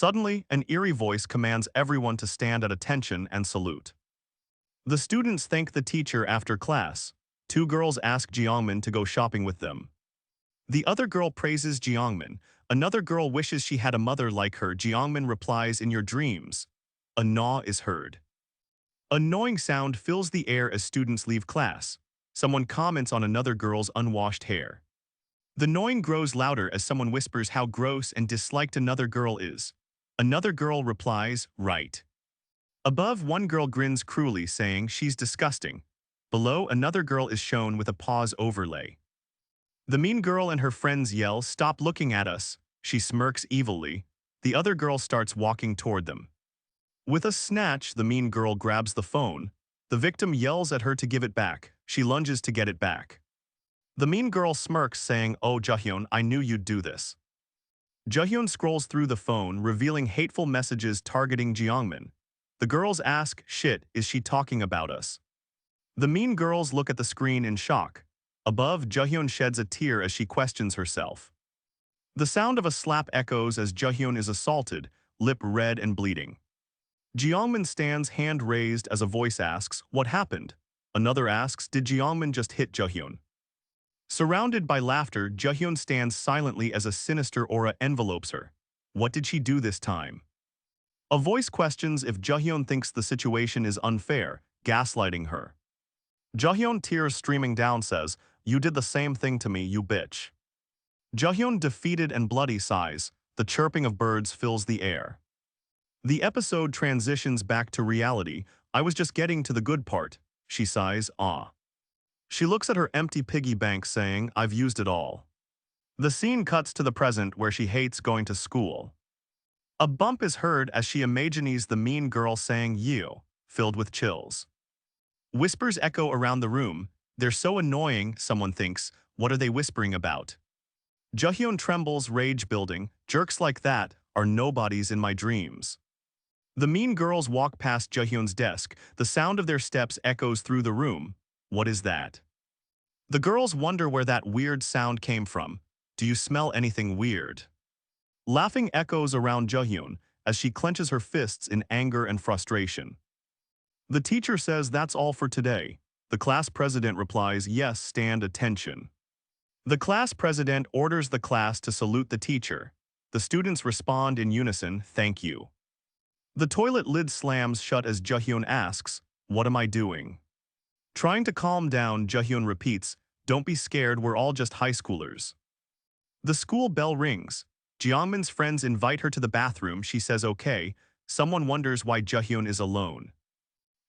Suddenly, an eerie voice commands everyone to stand at attention and salute. The students thank the teacher after class. Two girls ask Jiangmin to go shopping with them. The other girl praises Jiangmin. Another girl wishes she had a mother like her. Jiangmin replies, "In your dreams." A gnaw is heard. A gnawing sound fills the air as students leave class. Someone comments on another girl's unwashed hair. The gnawing grows louder as someone whispers how gross and disliked another girl is. Another girl replies, "Right." Above, one girl grins cruelly, saying she's disgusting. Below, another girl is shown with a pause overlay. The mean girl and her friends yell, "Stop looking at us." She smirks evilly. The other girl starts walking toward them. With a snatch, the mean girl grabs the phone. The victim yells at her to give it back. She lunges to get it back. The mean girl smirks, saying, "Oh, Jahyun, I knew you'd do this." Jahyun scrolls through the phone, revealing hateful messages targeting Jiangmin. The girls ask, "Shit, is she talking about us?" The mean girls look at the screen in shock. Above, Jahyun sheds a tear as she questions herself. The sound of a slap echoes as Jahyun is assaulted, lip red and bleeding. Jiangmin stands, hand raised, as a voice asks, "What happened?" Another asks, "Did Jiangmin just hit Jahyun?" Surrounded by laughter, Jahyun stands silently as a sinister aura envelopes her. What did she do this time? A voice questions if Jahyun thinks the situation is unfair, gaslighting her. Jahyun, tears streaming down, says, "You did the same thing to me, you bitch." Jahyun, defeated and bloody, sighs. The chirping of birds fills the air. The episode transitions back to reality. "I was just getting to the good part," she sighs, "Ah." She looks at her empty piggy bank, saying, "I've used it all." The scene cuts to the present, where she hates going to school. A bump is heard as she imagines the mean girl saying "you," filled with chills. Whispers echo around the room. "They're so annoying," someone thinks. "What are they whispering about?" Jahyun trembles, rage building. "Jerks like that are nobodies in my dreams." The mean girls walk past Jahyun's desk. The sound of their steps echoes through the room. What is that? The girls wonder where that weird sound came from. "Do you smell anything weird?" Laughing echoes around Jahyun as she clenches her fists in anger and frustration. The teacher says, "That's all for today." The class president replies, "Yes, stand attention." The class president orders the class to salute the teacher. The students respond in unison, "Thank you." The toilet lid slams shut as Jahyun asks, "What am I doing?" Trying to calm down, Jahyun repeats, "Don't be scared, we're all just high schoolers." The school bell rings. Jiangmin's friends invite her to the bathroom. She says okay. Someone wonders why Jahyun is alone.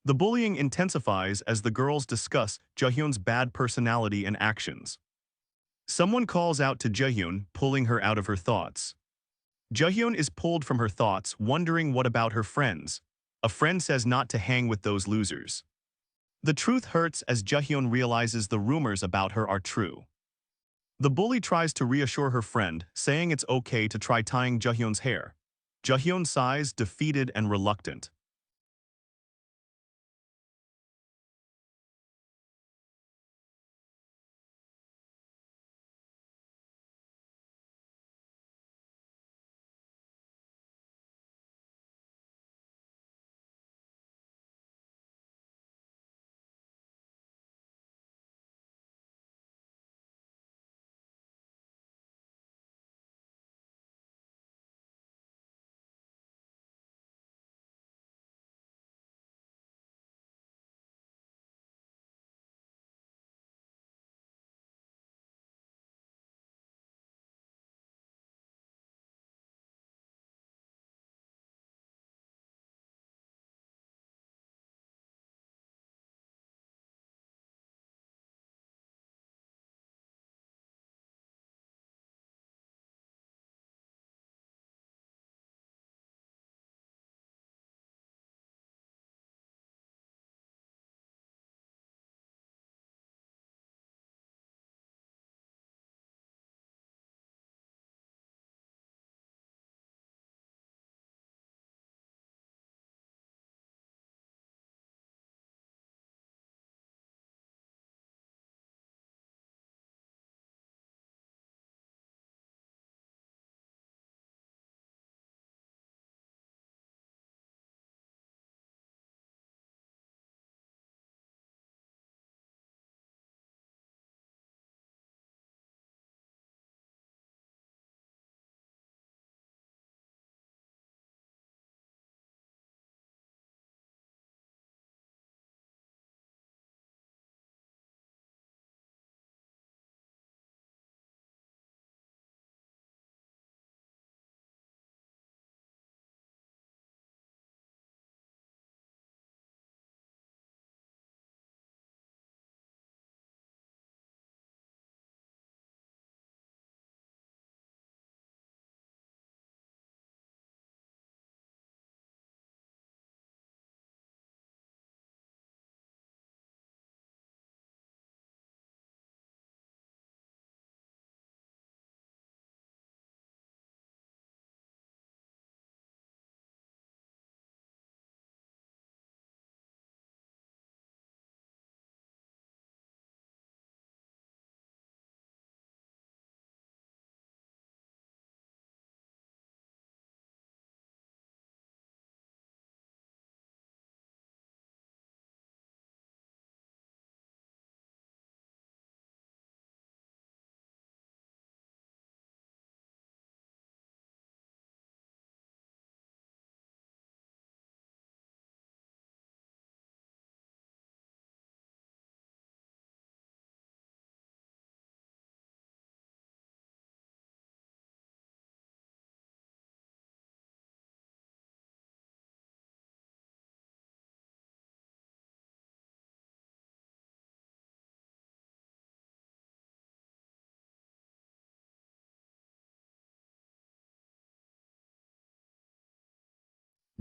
The bullying intensifies as the girls discuss Jahyun's bad personality and actions. Someone calls out to Jahyun, pulling her out of her thoughts. Jahyun is pulled from her thoughts, wondering what about her friends. A friend says not to hang with those losers. The truth hurts as Jahyun realizes the rumors about her are true. The bully tries to reassure her friend, saying it's okay to try tying Jahyun's hair. Jahyun sighs, defeated and reluctant.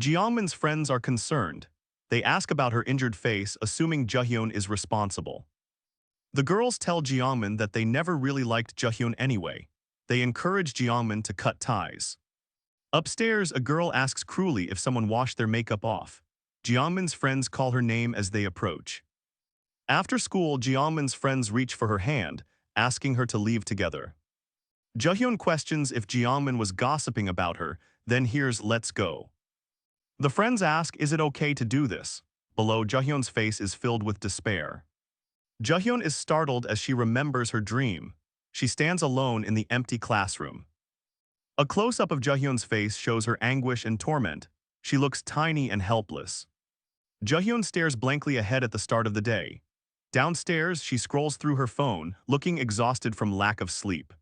Jeongmin's friends are concerned. They ask about her injured face, assuming Jaehyun is responsible. The girls tell Jeongmin that they never really liked Jaehyun anyway. They encourage Jeongmin to cut ties. Upstairs, a girl asks cruelly if someone washed their makeup off. Jeongmin's friends call her name as they approach. After school, Jeongmin's friends reach for her hand, asking her to leave together. Jaehyun questions if Jeongmin was gossiping about her, then hears "let's go." The friends ask, is it okay to do this? Below, Jaehyun's face is filled with despair. Jaehyun is startled as she remembers her dream. She stands alone in the empty classroom. A close-up of Jaehyun's face shows her anguish and torment. She looks tiny and helpless. Jaehyun stares blankly ahead at the start of the day. Downstairs, she scrolls through her phone, looking exhausted from lack of sleep.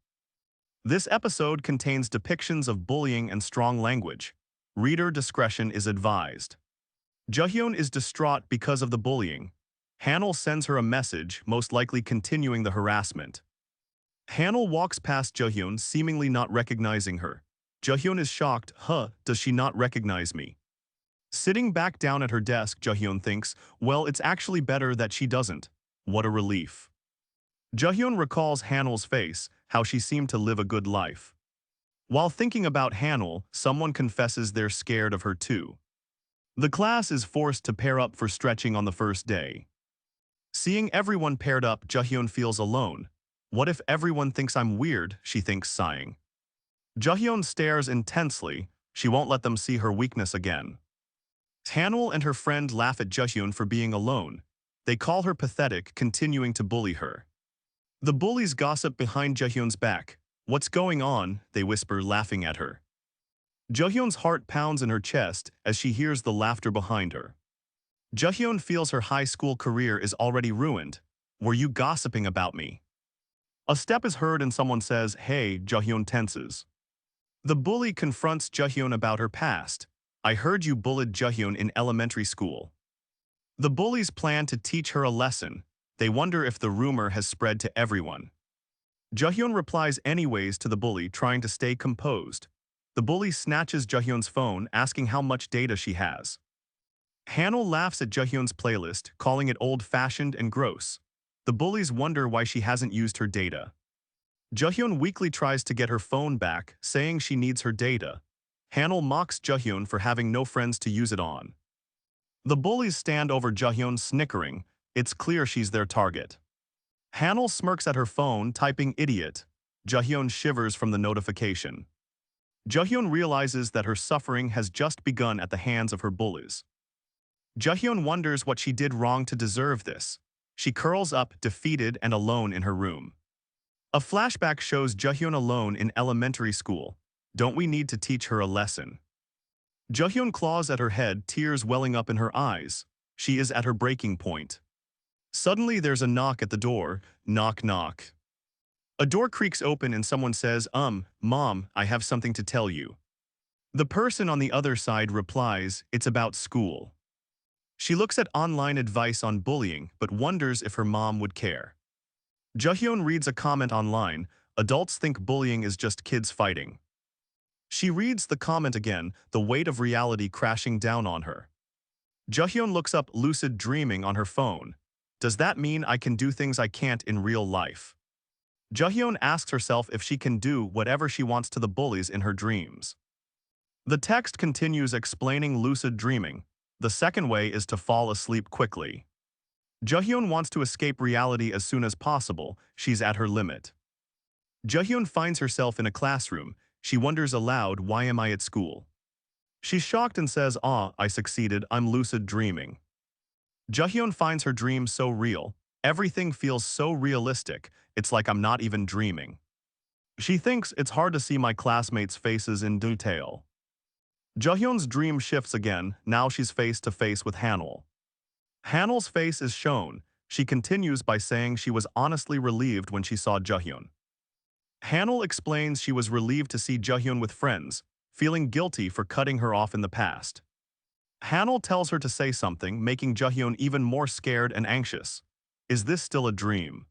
This episode contains depictions of bullying and strong language. Reader discretion is advised. Jaehyun is distraught because of the bullying. Hanul sends her a message, most likely continuing the harassment. Hanul walks past Jaehyun, seemingly not recognizing her. Jaehyun is shocked. Does she not recognize me? Sitting back down at her desk, Jaehyun thinks, well, it's actually better that she doesn't. What a relief. Jaehyun recalls Hanul's face, how she seemed to live a good life. While thinking about Hanul, someone confesses they're scared of her too. The class is forced to pair up for stretching on the first day. Seeing everyone paired up, Jaehyun feels alone. What if everyone thinks I'm weird, she thinks, sighing. Jaehyun stares intensely. She won't let them see her weakness again. Hanul and her friend laugh at Jaehyun for being alone. They call her pathetic, continuing to bully her. The bullies gossip behind Jaehyun's back. What's going on? They whisper, laughing at her. Jaehyun's heart pounds in her chest as she hears the laughter behind her. Jaehyun feels her high school career is already ruined. Were you gossiping about me? A step is heard and someone says, hey, Jaehyun tenses. The bully confronts Jaehyun about her past. I heard you bullied Jaehyun in elementary school. The bullies plan to teach her a lesson. They wonder if the rumor has spread to everyone. Jaehyun replies anyways to the bully, trying to stay composed. The bully snatches Jaehyun's phone, asking how much data she has. Hanul laughs at Jaehyun's playlist, calling it old-fashioned and gross. The bullies wonder why she hasn't used her data. Jaehyun weakly tries to get her phone back, saying she needs her data. Hanul mocks Jaehyun for having no friends to use it on. The bullies stand over Jaehyun, snickering. It's clear she's their target. Hanul smirks at her phone, typing idiot. Jaehyun shivers from the notification. Jaehyun realizes that her suffering has just begun at the hands of her bullies. Jaehyun wonders what she did wrong to deserve this. She curls up, defeated and alone in her room. A flashback shows Jaehyun alone in elementary school. Don't we need to teach her a lesson? Jaehyun claws at her head, tears welling up in her eyes. She is at her breaking point. Suddenly there's a knock at the door. Knock, knock. A door creaks open and someone says, Mom, I have something to tell you. The person on the other side replies, it's about school. She looks at online advice on bullying, but wonders if her mom would care. Jaehyun reads a comment online, adults think bullying is just kids fighting. She reads the comment again, the weight of reality crashing down on her. Jaehyun looks up lucid dreaming on her phone. Does that mean I can do things I can't in real life? Jaehyun asks herself if she can do whatever she wants to the bullies in her dreams. The text continues explaining lucid dreaming. The second way is to fall asleep quickly. Jaehyun wants to escape reality as soon as possible. She's at her limit. Jaehyun finds herself in a classroom. She wonders aloud, why am I at school? She's shocked and says, I succeeded, I'm lucid dreaming. Jaehyun finds her dream so real. Everything feels so realistic, it's like I'm not even dreaming. She thinks it's hard to see my classmates' faces in detail. Jaehyun's dream shifts again, now she's face to face with Hanul. Hanul's face is shown. She continues by saying she was honestly relieved when she saw Jaehyun. Hanul explains she was relieved to see Jaehyun with friends, feeling guilty for cutting her off in the past. Hanul tells her to say something, making Jaehyun even more scared and anxious. Is this still a dream?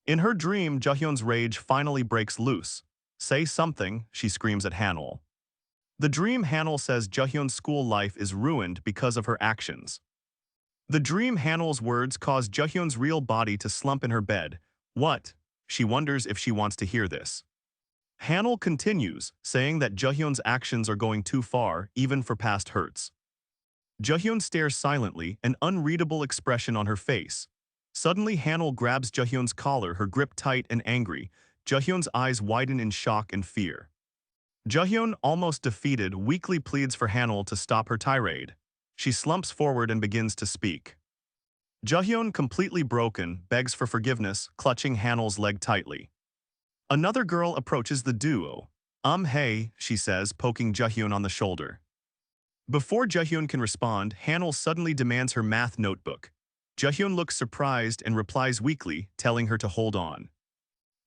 In her dream, Jaehyun's rage finally breaks loose. Say something, she screams at Hanul. The dream Hanul says Jahyun's school life is ruined because of her actions. The dream Hanul's words cause Jahyun's real body to slump in her bed. What? She wonders if she wants to hear this. Hanul continues, saying that Jahyun's actions are going too far, even for past hurts. Jahyun stares silently, an unreadable expression on her face. Suddenly Hanul grabs Jahyun's collar, her grip tight and angry. Jahyun's eyes widen in shock and fear. Jahyun, almost defeated, weakly pleads for Hanul to stop her tirade. She slumps forward and begins to speak. Jahyun, completely broken, begs for forgiveness, clutching Hanul's leg tightly. Another girl approaches the duo. Hey, she says, poking Jahyun on the shoulder. Before Jahyun can respond, Hanul suddenly demands her math notebook. Jahyun looks surprised and replies weakly, telling her to hold on.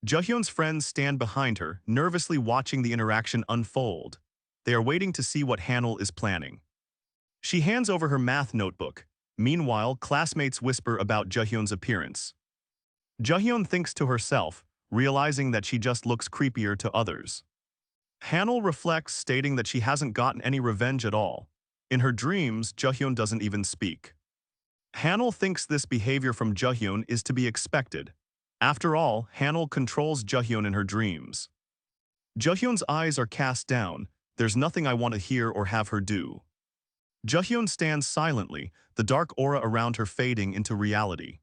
Jahyun's friends stand behind her, nervously watching the interaction unfold. They are waiting to see what Hanul is planning. She hands over her math notebook. Meanwhile, classmates whisper about Jahyun's appearance. Jahyun thinks to herself, realizing that she just looks creepier to others. Hanul reflects, stating that she hasn't gotten any revenge at all. In her dreams, Jahyun doesn't even speak. Hanul thinks this behavior from Jahyun is to be expected. After all, Hanul controls Jahyun in her dreams. Jahyun's eyes are cast down. There's nothing I want to hear or have her do. Jahyun stands silently, the dark aura around her fading into reality.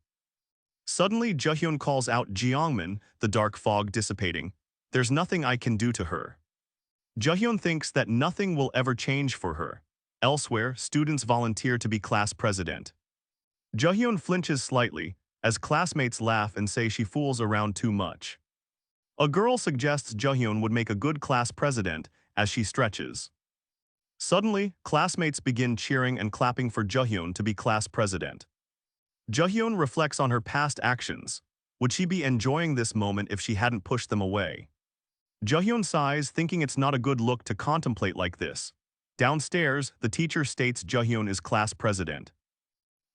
Suddenly, Jahyun calls out Jeongmin, the dark fog dissipating. There's nothing I can do to her. Jahyun thinks that nothing will ever change for her. Elsewhere, students volunteer to be class president. Jahyun flinches slightly, as classmates laugh and say she fools around too much. A girl suggests Jahyun would make a good class president, as she stretches. Suddenly, classmates begin cheering and clapping for Jahyun to be class president. Jahyun reflects on her past actions. Would she be enjoying this moment if she hadn't pushed them away? Jahyun sighs, thinking it's not a good look to contemplate like this. Downstairs, the teacher states Jahyun is class president.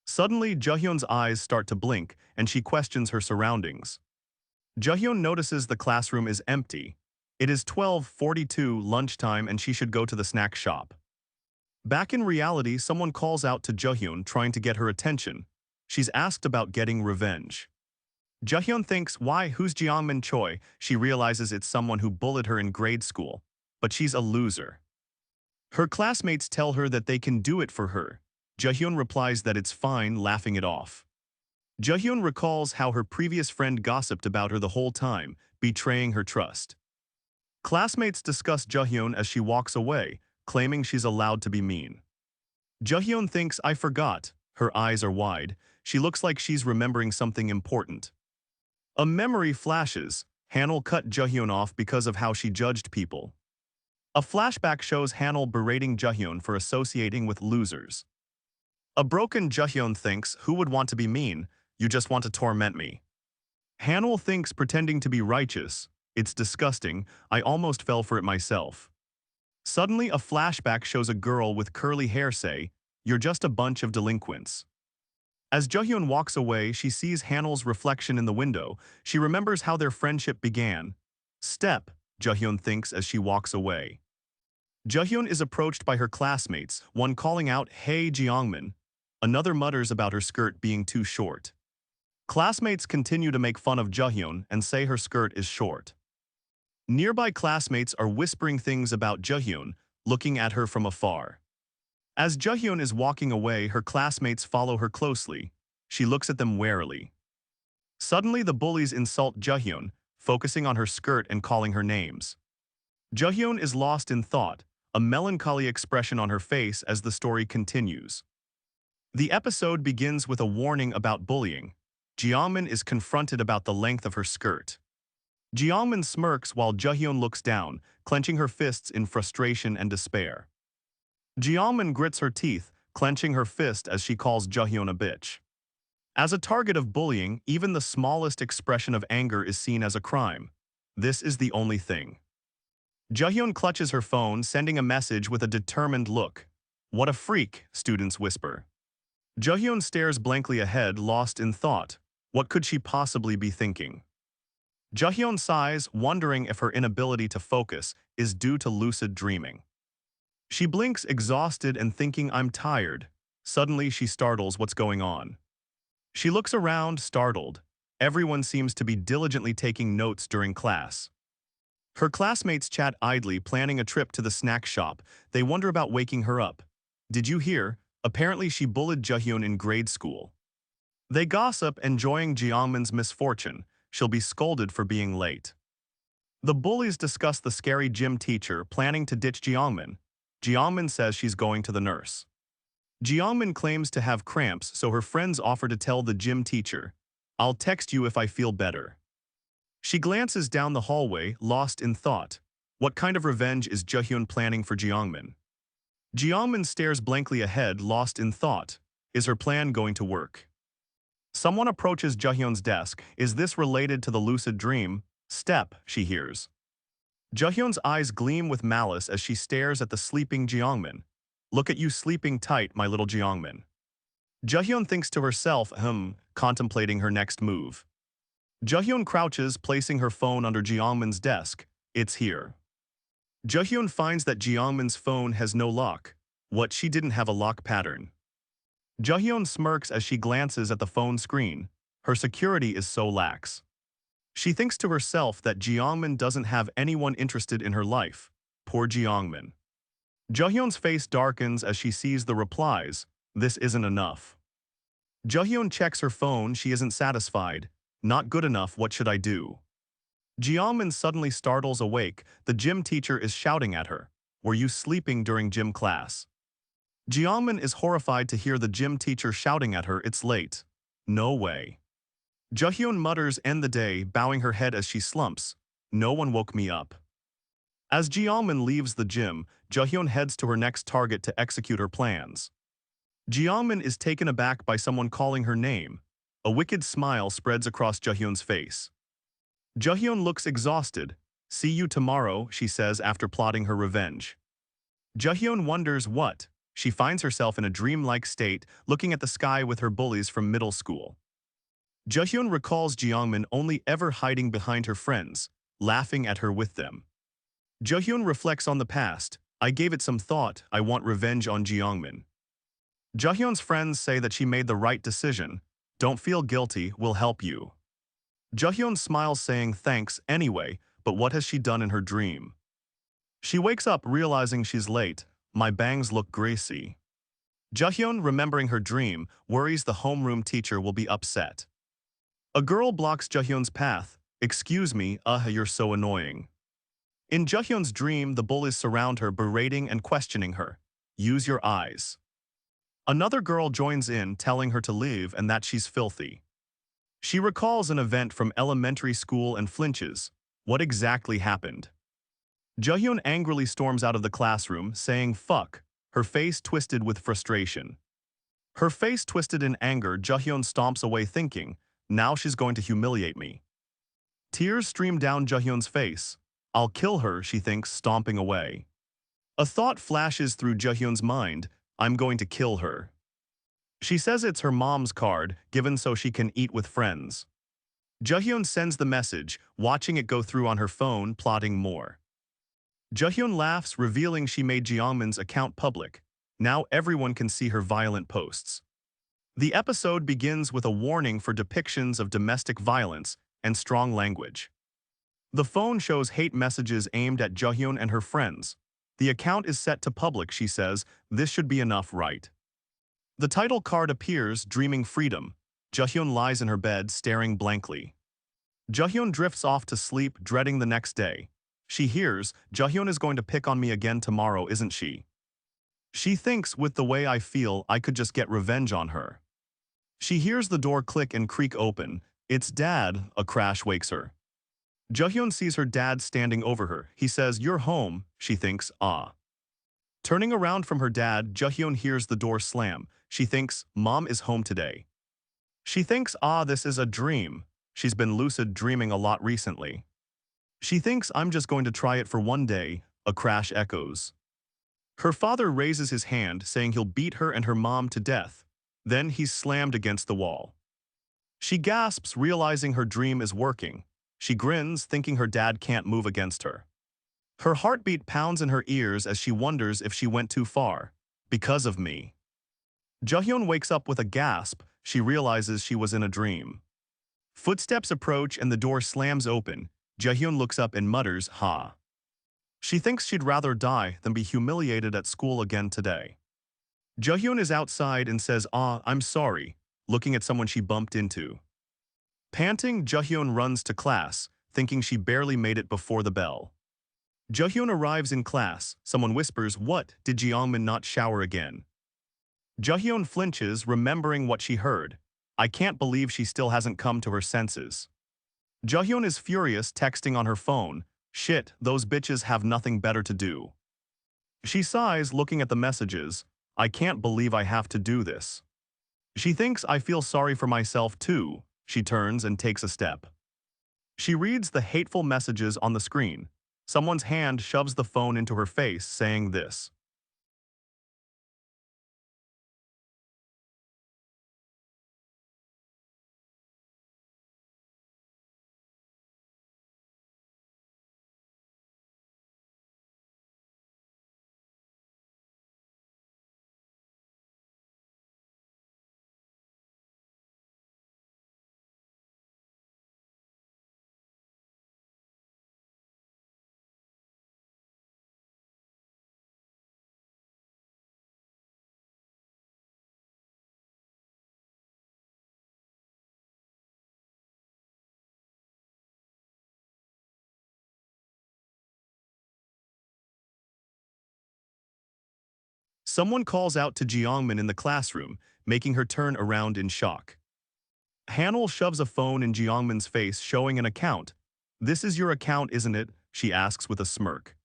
Suddenly, Jahyun's eyes start to blink, and she questions her surroundings. Jahyun notices the classroom is empty. It is 12:42 lunchtime and she should go to the snack shop. Back in reality, someone calls out to Jahyun, trying to get her attention. She's asked about getting revenge. Jahyun thinks, why, who's Jeongmin Choi? She realizes it's someone who bullied her in grade school. But she's a loser. Her classmates tell her that they can do it for her. Jahyun replies that it's fine, laughing it off. Jahyun recalls how her previous friend gossiped about her the whole time, betraying her trust. Classmates discuss Jahyun as she walks away, claiming she's allowed to be mean. Jahyun thinks, I forgot. Her eyes are wide. She looks like she's remembering something important. A memory flashes. Hanul cut Jahyun off because of how she judged people. A flashback shows Hanul berating Jahyun for associating with losers. A broken Jahyun thinks, who would want to be mean? You just want to torment me. Hanul thinks, pretending to be righteous. It's disgusting. I almost fell for it myself. Suddenly, a flashback shows a girl with curly hair say, you're just a bunch of delinquents. As Jahyun walks away, she sees Hanul's reflection in the window. She remembers how their friendship began. Step, Jahyun thinks as she walks away. Jahyun is approached by her classmates, one calling out, hey Jeongmin. Another mutters about her skirt being too short. Classmates continue to make fun of Jahyun and say her skirt is short. Nearby classmates are whispering things about Jahyun, looking at her from afar. As Jahyun is walking away, her classmates follow her closely. She looks at them warily. Suddenly, the bullies insult Jahyun, focusing on her skirt and calling her names. Jahyun is lost in thought, a melancholy expression on her face as the story continues. The episode begins with a warning about bullying. Jeongmin is confronted about the length of her skirt. Jeongmin smirks while Jahyun looks down, clenching her fists in frustration and despair. Jeongmin grits her teeth, clenching her fist as she calls Jahyun a bitch. As a target of bullying, even the smallest expression of anger is seen as a crime. This is the only thing. Jahyun clutches her phone, sending a message with a determined look. What a freak, students whisper. Jahyun stares blankly ahead, lost in thought. What could she possibly be thinking? Jahyun sighs, wondering if her inability to focus is due to lucid dreaming. She blinks exhausted and thinking I'm tired. Suddenly she startles what's going on. She looks around, startled. Everyone seems to be diligently taking notes during class. Her classmates chat idly, planning a trip to the snack shop. They wonder about waking her up. Did you hear? Apparently she bullied Jahyun in grade school. They gossip, enjoying Jiangmin's misfortune. She'll be scolded for being late. The bullies discuss the scary gym teacher planning to ditch Jiangmin. Jiangmin says she's going to the nurse. Jiangmin claims to have cramps, so her friends offer to tell the gym teacher, "I'll text you if I feel better." She glances down the hallway, lost in thought. What kind of revenge is Jahyun planning for Jiangmin? Jiangmin stares blankly ahead, lost in thought. Is her plan going to work? Someone approaches Jahyun's desk. Is this related to the lucid dream? Step, she hears. Jahyun's eyes gleam with malice as she stares at the sleeping Jiangmin. Look at you sleeping tight, my little Jiangmin. Jahyun thinks to herself, contemplating her next move. Jahyun crouches, placing her phone under Jiangmin's desk. It's here. Jahyun finds that Jiangmin's phone has no lock. What, she didn't have a lock pattern? Jahyun smirks as she glances at the phone screen. Her security is so lax. She thinks to herself that Jiangmin doesn't have anyone interested in her life. Poor Jiangmin. Jahyun's face darkens as she sees the replies. This isn't enough. Jahyun checks her phone. She isn't satisfied. Not good enough, what should I do? Jiangmin suddenly startles awake. The gym teacher is shouting at her. Were you sleeping during gym class? Jiangmin is horrified to hear the gym teacher shouting at her. It's late. No way. Jahyun mutters, end the day, bowing her head as she slumps. No one woke me up. As Jiangmin leaves the gym, Jahyun heads to her next target to execute her plans. Jiangmin is taken aback by someone calling her name. A wicked smile spreads across Jahyun's face. Jahyun looks exhausted. See you tomorrow, she says after plotting her revenge. Jahyun wonders what. She finds herself in a dreamlike state, looking at the sky with her bullies from middle school. Jahyun recalls Jiangmin only ever hiding behind her friends, laughing at her with them. Jahyun reflects on the past. I gave it some thought. I want revenge on Jiangmin. Jahyun's friends say that she made the right decision. Don't feel guilty, we'll help you. Jahyun smiles, saying thanks anyway, but what has she done in her dream? She wakes up realizing she's late. My bangs look greasy. Jahyun, remembering her dream, worries the homeroom teacher will be upset. A girl blocks Jahyun's path. Excuse me, you're so annoying. In Jahyun's dream, the bullies surround her, berating and questioning her. Use your eyes. Another girl joins in, telling her to leave and that she's filthy. She recalls an event from elementary school and flinches. What exactly happened? Jahyun angrily storms out of the classroom, saying fuck, her face twisted with frustration. Her face twisted in anger, Jahyun stomps away thinking, now she's going to humiliate me. Tears stream down Jahyun's face. I'll kill her, she thinks, stomping away. A thought flashes through Jahyun's mind, I'm going to kill her. She says it's her mom's card, given so she can eat with friends. Jahyun sends the message, watching it go through on her phone, plotting more. Jahyun laughs, revealing she made Jiangmin's account public. Now everyone can see her violent posts. The episode begins with a warning for depictions of domestic violence and strong language. The phone shows hate messages aimed at Jahyun and her friends. The account is set to public, she says. This should be enough, right? The title card appears, dreaming freedom. Jahyun lies in her bed, staring blankly. Jahyun drifts off to sleep, dreading the next day. She hears, Jahyun is going to pick on me again tomorrow, isn't she? She thinks, with the way I feel, I could just get revenge on her. She hears the door click and creak open. It's Dad. A crash wakes her. Jahyun sees her dad standing over her. He says, you're home. She thinks, ah. Turning around from her dad, Jahyun hears the door slam. She thinks, Mom is home today. She thinks, this is a dream. She's been lucid dreaming a lot recently. She thinks, I'm just going to try it for one day. A crash echoes. Her father raises his hand, saying he'll beat her and her mom to death. Then he's slammed against the wall. She gasps, realizing her dream is working. She grins, thinking her dad can't move against her. Her heartbeat pounds in her ears as she wonders if she went too far. Because of me. Jahyun wakes up with a gasp. She realizes she was in a dream. Footsteps approach and the door slams open. Jahyun looks up and mutters, "Ha." She thinks she'd rather die than be humiliated at school again today. Jahyun is outside and says, "Ah, I'm sorry," looking at someone she bumped into. Panting, Jahyun runs to class, thinking she barely made it before the bell. Jahyun arrives in class. Someone whispers, "What, did Jeongmin not shower again?" Jahyun flinches, remembering what she heard. I can't believe she still hasn't come to her senses. Jahyun is furious, texting on her phone. Shit, those bitches have nothing better to do. She sighs, looking at the messages. I can't believe I have to do this. She thinks I feel sorry for myself too. She turns and takes a step. She reads the hateful messages on the screen. Someone's hand shoves the phone into her face, saying this. Someone calls out to Jeongmin in the classroom, making her turn around in shock. Hanul shoves a phone in Jeongmin's face, showing an account. This is your account, isn't it? She asks with a smirk.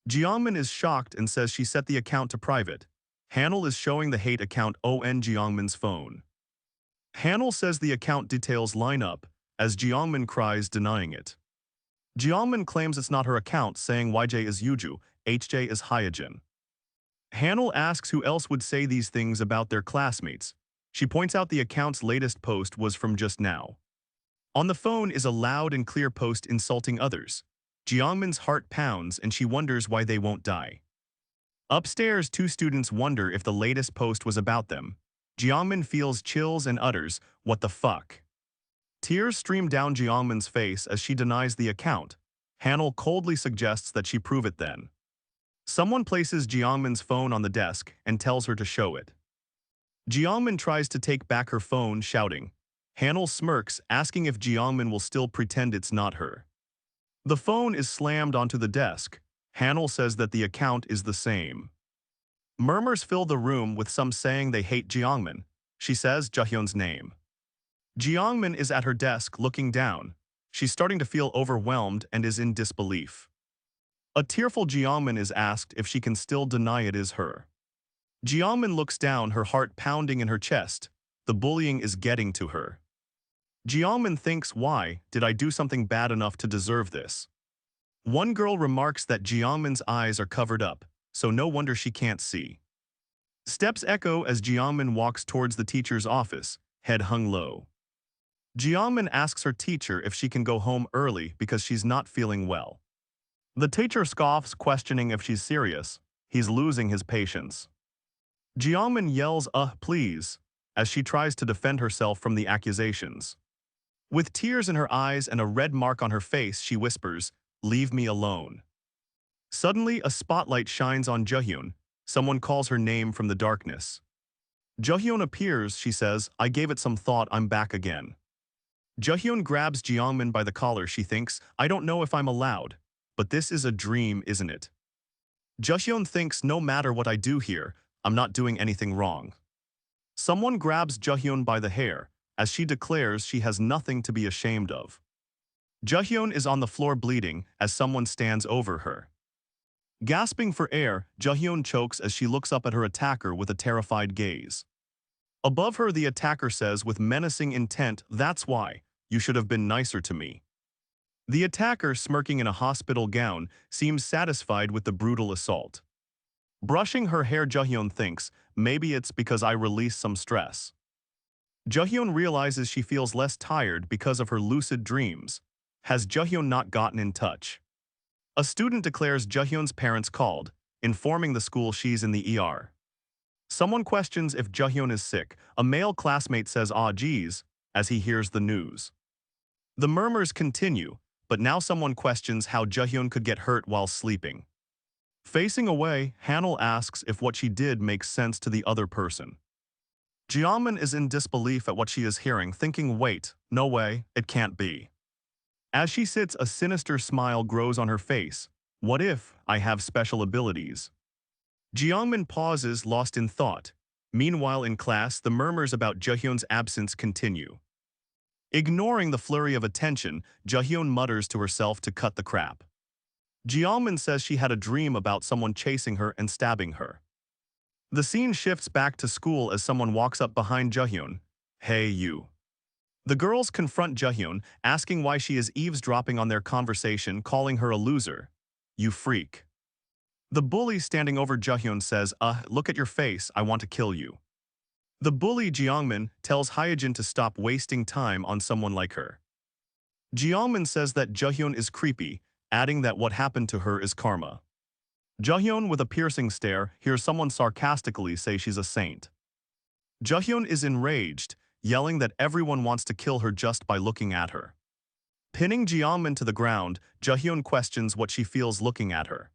Jeongmin is shocked and says she set the account to private. Hanul is showing the hate account on Jeongmin's phone. Hanul says the account details line up, as Jeongmin cries, denying it. Jeongmin claims it's not her account, saying YJ is Yuju, HJ is Hyojin. Hanul asks who else would say these things about their classmates. She points out the account's latest post was from just now. On the phone is a loud and clear post insulting others. Jeongmin's heart pounds and she wonders why they won't die. Upstairs, two students wonder if the latest post was about them. Jeongmin feels chills and utters, "What the fuck?" Tears stream down Jeongmin's face as she denies the account. Hanul coldly suggests that she prove it then. Someone places Jeongmin's phone on the desk and tells her to show it. Jeongmin tries to take back her phone, shouting. Hanul smirks, asking if Jeongmin will still pretend it's not her. The phone is slammed onto the desk. Hanul says that the account is the same. Murmurs fill the room, with some saying they hate Jeongmin. She says Jahyun's name. Jeongmin is at her desk looking down. She's starting to feel overwhelmed and is in disbelief. A tearful Jeongmin is asked if she can still deny it is her. Jeongmin looks down, her heart pounding in her chest. The bullying is getting to her. Jeongmin thinks, why did I do something bad enough to deserve this? One girl remarks that Jeongmin's eyes are covered up, so no wonder she can't see. Steps echo as Jeongmin walks towards the teacher's office, head hung low. Jeongmin asks her teacher if she can go home early because she's not feeling well. The teacher scoffs, questioning if she's serious. He's losing his patience. Jeongmin yells, please, as she tries to defend herself from the accusations. With tears in her eyes and a red mark on her face, she whispers, leave me alone. Suddenly, a spotlight shines on Jahyun. Someone calls her name from the darkness. Jahyun appears, she says, I gave it some thought, I'm back again. Jahyun grabs Jeongmin by the collar, she thinks, I don't know if I'm allowed. But this is a dream, isn't it? Jahyun thinks no matter what I do here, I'm not doing anything wrong. Someone grabs Jahyun by the hair, as she declares she has nothing to be ashamed of. Jahyun is on the floor bleeding as someone stands over her. Gasping for air, Jahyun chokes as she looks up at her attacker with a terrified gaze. Above her, the attacker says with menacing intent, that's why, you should have been nicer to me. The attacker, smirking in a hospital gown, seems satisfied with the brutal assault. Brushing her hair, Jahyun thinks, maybe it's because I released some stress. Jahyun realizes she feels less tired because of her lucid dreams. Has Jahyun not gotten in touch? A student declares Jahyun's parents called, informing the school she's in the ER. Someone questions if Jahyun is sick. A male classmate says "ah geez" as he hears the news. The murmurs continue, but now someone questions how Jahyun could get hurt while sleeping. Facing away, Hanul asks if what she did makes sense to the other person. Jiangmin is in disbelief at what she is hearing, thinking, wait, no way, it can't be. As she sits, a sinister smile grows on her face. What if I have special abilities? Jiangmin pauses, lost in thought. Meanwhile in class, the murmurs about Jahyun's absence continue. Ignoring the flurry of attention, Jahyun mutters to herself to cut the crap. Jiangmin says she had a dream about someone chasing her and stabbing her. The scene shifts back to school as someone walks up behind Jahyun. Hey you. The girls confront Jahyun, asking why she is eavesdropping on their conversation, calling her a loser. You freak. The bully standing over Jahyun says, look at your face, I want to kill you. The bully Jiangmin tells Hyejin to stop wasting time on someone like her. Jiangmin says that Jahyun is creepy, adding that what happened to her is karma. Jahyun, with a piercing stare, hears someone sarcastically say she's a saint. Jahyun is enraged, yelling that everyone wants to kill her just by looking at her. Pinning Jiangmin to the ground, Jahyun questions what she feels looking at her.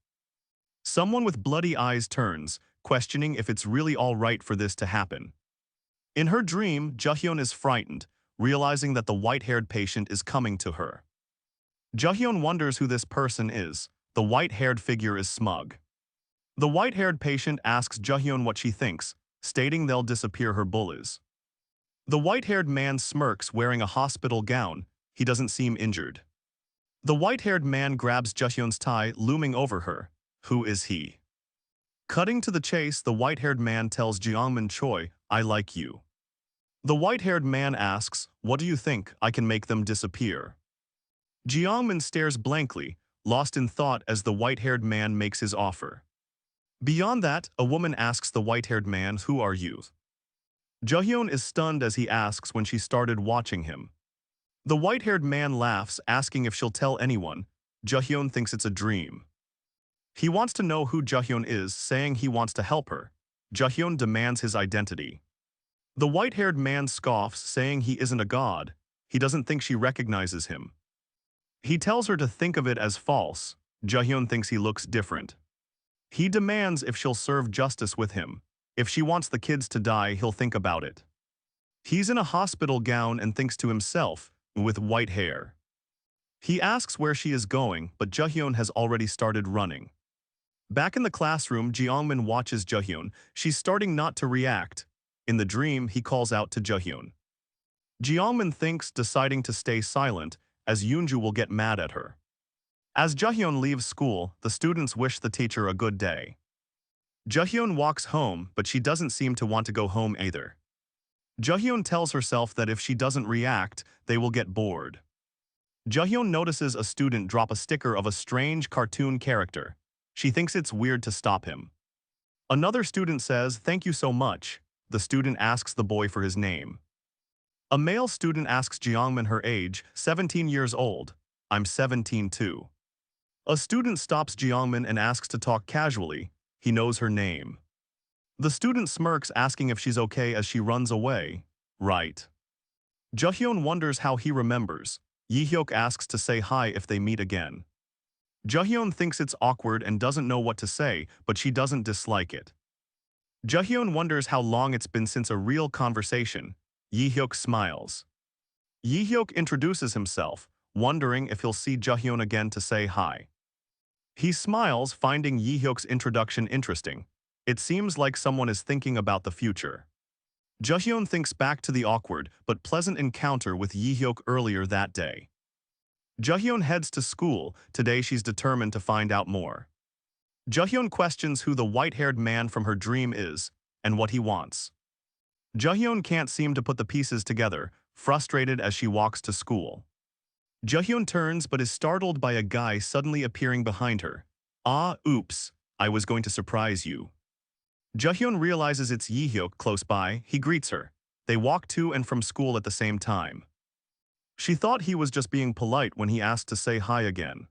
Someone with bloody eyes turns, questioning if it's really all right for this to happen. In her dream, Jahyun is frightened, realizing that the white-haired patient is coming to her. Jahyun wonders who this person is. The white-haired figure is smug. The white-haired patient asks Jahyun what she thinks, stating they'll disappear her bullies. The white-haired man smirks, wearing a hospital gown. He doesn't seem injured. The white-haired man grabs Jahyun's tie, looming over her. Who is he? Cutting to the chase, the white-haired man tells Jiangmin Choi, I like you. The white-haired man asks, what do you think, I can make them disappear? Jiangmin stares blankly, lost in thought as the white-haired man makes his offer. Beyond that, a woman asks the white-haired man, who are you? Jahyun is stunned as he asks when she started watching him. The white-haired man laughs, asking if she'll tell anyone. Jahyun thinks it's a dream. He wants to know who Jahyun is, saying he wants to help her. Jahyun demands his identity. The white-haired man scoffs, saying he isn't a god. He doesn't think she recognizes him. He tells her to think of it as false. Jahyun thinks he looks different. He demands if she'll serve justice with him. If she wants the kids to die, he'll think about it. He's in a hospital gown and thinks to himself, with white hair. He asks where she is going, but Jahyun has already started running. Back in the classroom, Jiangmin watches Jahyun. She's starting not to react. In the dream, he calls out to Jahyun. Jiangmin thinks, deciding to stay silent, as Yoonju will get mad at her. As Jahyun leaves school, the students wish the teacher a good day. Jahyun walks home, but she doesn't seem to want to go home either. Jahyun tells herself that if she doesn't react, they will get bored. Jahyun notices a student drop a sticker of a strange cartoon character. She thinks it's weird to stop him. Another student says, thank you so much. The student asks the boy for his name. A male student asks Jiangmin her age, 17 years old. I'm 17 too. A student stops Jiangmin and asks to talk casually. He knows her name. The student smirks, asking if she's okay as she runs away. Right. Jahyun wonders how he remembers. Yihyuk asks to say hi if they meet again. Jahyun thinks it's awkward and doesn't know what to say, but she doesn't dislike it. Jahyun wonders how long it's been since a real conversation. Yihyuk smiles. Yihyuk introduces himself, wondering if he'll see Jahyun again to say hi. He smiles, finding Yihyuk's introduction interesting. It seems like someone is thinking about the future. Jahyun thinks back to the awkward but pleasant encounter with Yihyuk earlier that day. Jahyun heads to school. Today she's determined to find out more. Jahyun questions who the white-haired man from her dream is and what he wants. Jahyun can't seem to put the pieces together, frustrated as she walks to school. Jahyun turns but is startled by a guy suddenly appearing behind her. Oops, I was going to surprise you. Jahyun realizes it's Yihyuk close by. He greets her. They walk to and from school at the same time. She thought he was just being polite when he asked to say hi again.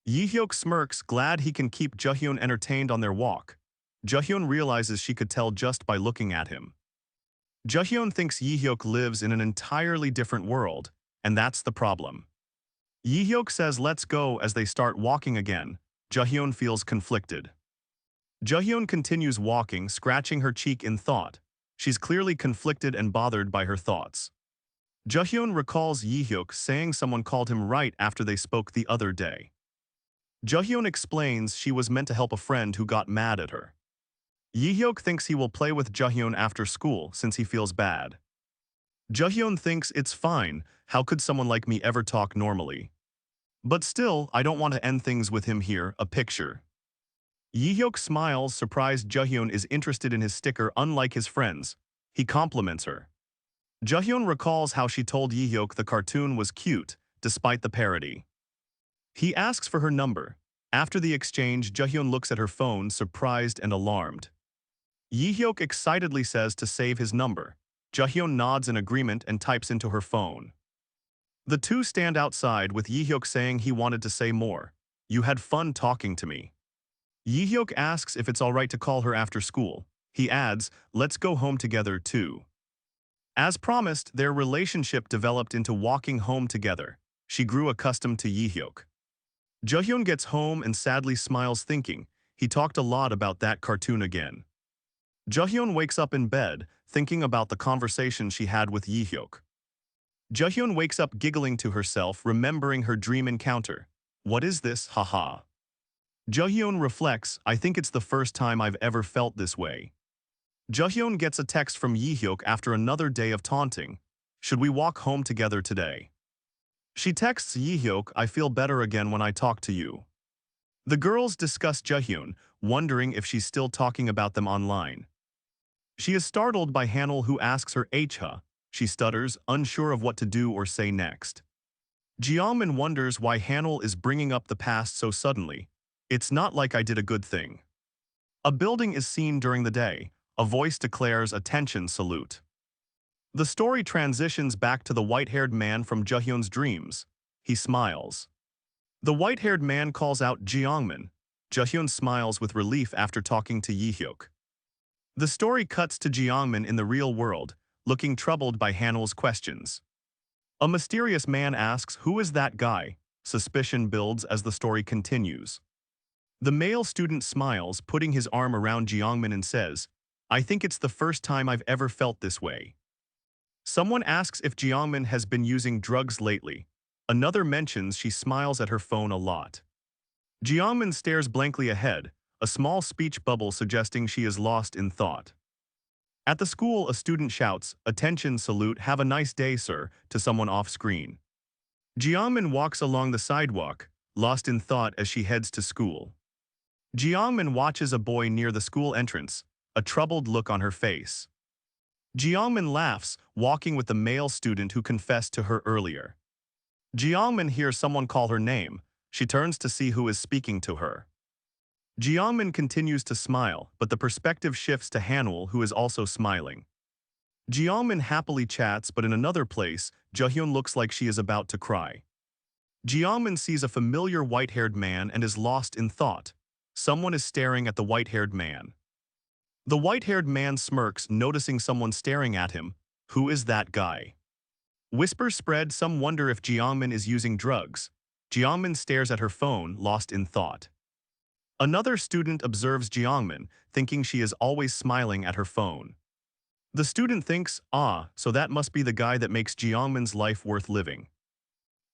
Yi-hyuk smirks, glad he can keep Jahyun entertained on their walk. Jahyun realizes she could tell just by looking at him. Jahyun thinks Yi-hyuk lives in an entirely different world, and that's the problem. Yi-hyuk says let's go as they start walking again. Jahyun feels conflicted. Jahyun continues walking, scratching her cheek in thought. She's clearly conflicted and bothered by her thoughts. Jahyun recalls Yi-hyuk saying someone called him right after they spoke the other day. Jahyun explains she was meant to help a friend who got mad at her. Yi-hyuk thinks he will play with Jahyun after school since he feels bad. Jahyun thinks it's fine, how could someone like me ever talk normally? But still, I don't want to end things with him here, a picture. Yi-hyuk smiles, surprised Jahyun is interested in his sticker unlike his friends. He compliments her. Jahyun recalls how she told Yi-hyuk the cartoon was cute, despite the parody. He asks for her number. After the exchange, Jahyun looks at her phone, surprised and alarmed. Yi-hyuk excitedly says to save his number. Jahyun nods in agreement and types into her phone. The two stand outside with Yi-hyuk saying he wanted to say more. You had fun talking to me. Yi-hyuk asks if it's alright to call her after school. He adds, let's go home together too. As promised, their relationship developed into walking home together. She grew accustomed to Yi-hyuk. Jahyun gets home and sadly smiles thinking, he talked a lot about that cartoon again. Jahyun wakes up in bed, thinking about the conversation she had with Yi-hyuk. Jahyun wakes up giggling to herself, remembering her dream encounter. What is this, haha? Jahyun reflects, I think it's the first time I've ever felt this way. Jahyun gets a text from Yi-hyuk after another day of taunting. Should we walk home together today? She texts Yi-hyuk, I feel better again when I talk to you. The girls discuss Jahyun, wondering if she's still talking about them online. She is startled by Hanul who asks her Hha. She stutters, unsure of what to do or say next. Jiangmin wonders why Hanul is bringing up the past so suddenly. It's not like I did a good thing. A building is seen during the day. A voice declares attention salute. The story transitions back to the white-haired man from Jahyun's dreams. He smiles. The white-haired man calls out Jiangmin. Jahyun smiles with relief after talking to Yi-hyuk. The story cuts to Jiangmin in the real world, looking troubled by Hanul's questions. A mysterious man asks, who is that guy? Suspicion builds as the story continues. The male student smiles, putting his arm around Jiangmin and says, I think it's the first time I've ever felt this way. Someone asks if Jiangmin has been using drugs lately. Another mentions she smiles at her phone a lot. Jiangmin stares blankly ahead, a small speech bubble suggesting she is lost in thought. At the school, a student shouts, attention salute, have a nice day, sir, to someone off-screen. Jiangmin walks along the sidewalk, lost in thought as she heads to school. Jiangmin watches a boy near the school entrance, a troubled look on her face. Jiangmin laughs, walking with the male student who confessed to her earlier. Jiangmin hears someone call her name. She turns to see who is speaking to her. Jiangmin continues to smile, but the perspective shifts to Hanul, who is also smiling. Jiangmin happily chats, but in another place, Jahyun looks like she is about to cry. Jiangmin sees a familiar white-haired man and is lost in thought. Someone is staring at the white-haired man. The white-haired man smirks, noticing someone staring at him. Who is that guy? Whispers spread, some wonder if Jiangmin is using drugs. Jiangmin stares at her phone, lost in thought. Another student observes Jiangmin, thinking she is always smiling at her phone. The student thinks, so that must be the guy that makes Jiangmin's life worth living.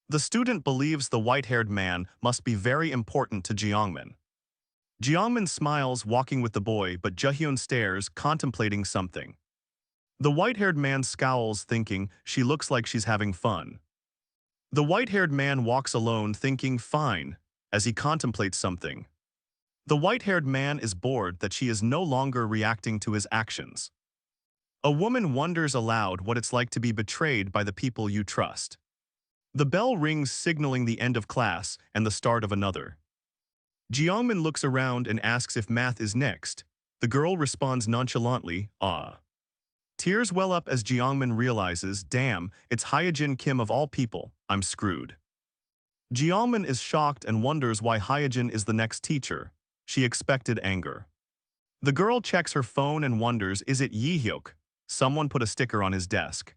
The student believes the white-haired man must be very important to Jiangmin. Jiangmin smiles, walking with the boy, but Jahyun stares, contemplating something. The white-haired man scowls, thinking she looks like she's having fun. The white-haired man walks alone, thinking fine, as he contemplates something. The white-haired man is bored that she is no longer reacting to his actions. A woman wonders aloud what it's like to be betrayed by the people you trust. The bell rings, signaling the end of class and the start of another. Jiangmin looks around and asks if math is next. The girl responds nonchalantly, Tears well up as Jiangmin realizes, damn, it's Hyejin Kim of all people, I'm screwed. Jialmin is shocked and wonders why Hyojin is the next teacher. She expected anger. The girl checks her phone and wonders, is it Yihyuk? Someone put a sticker on his desk.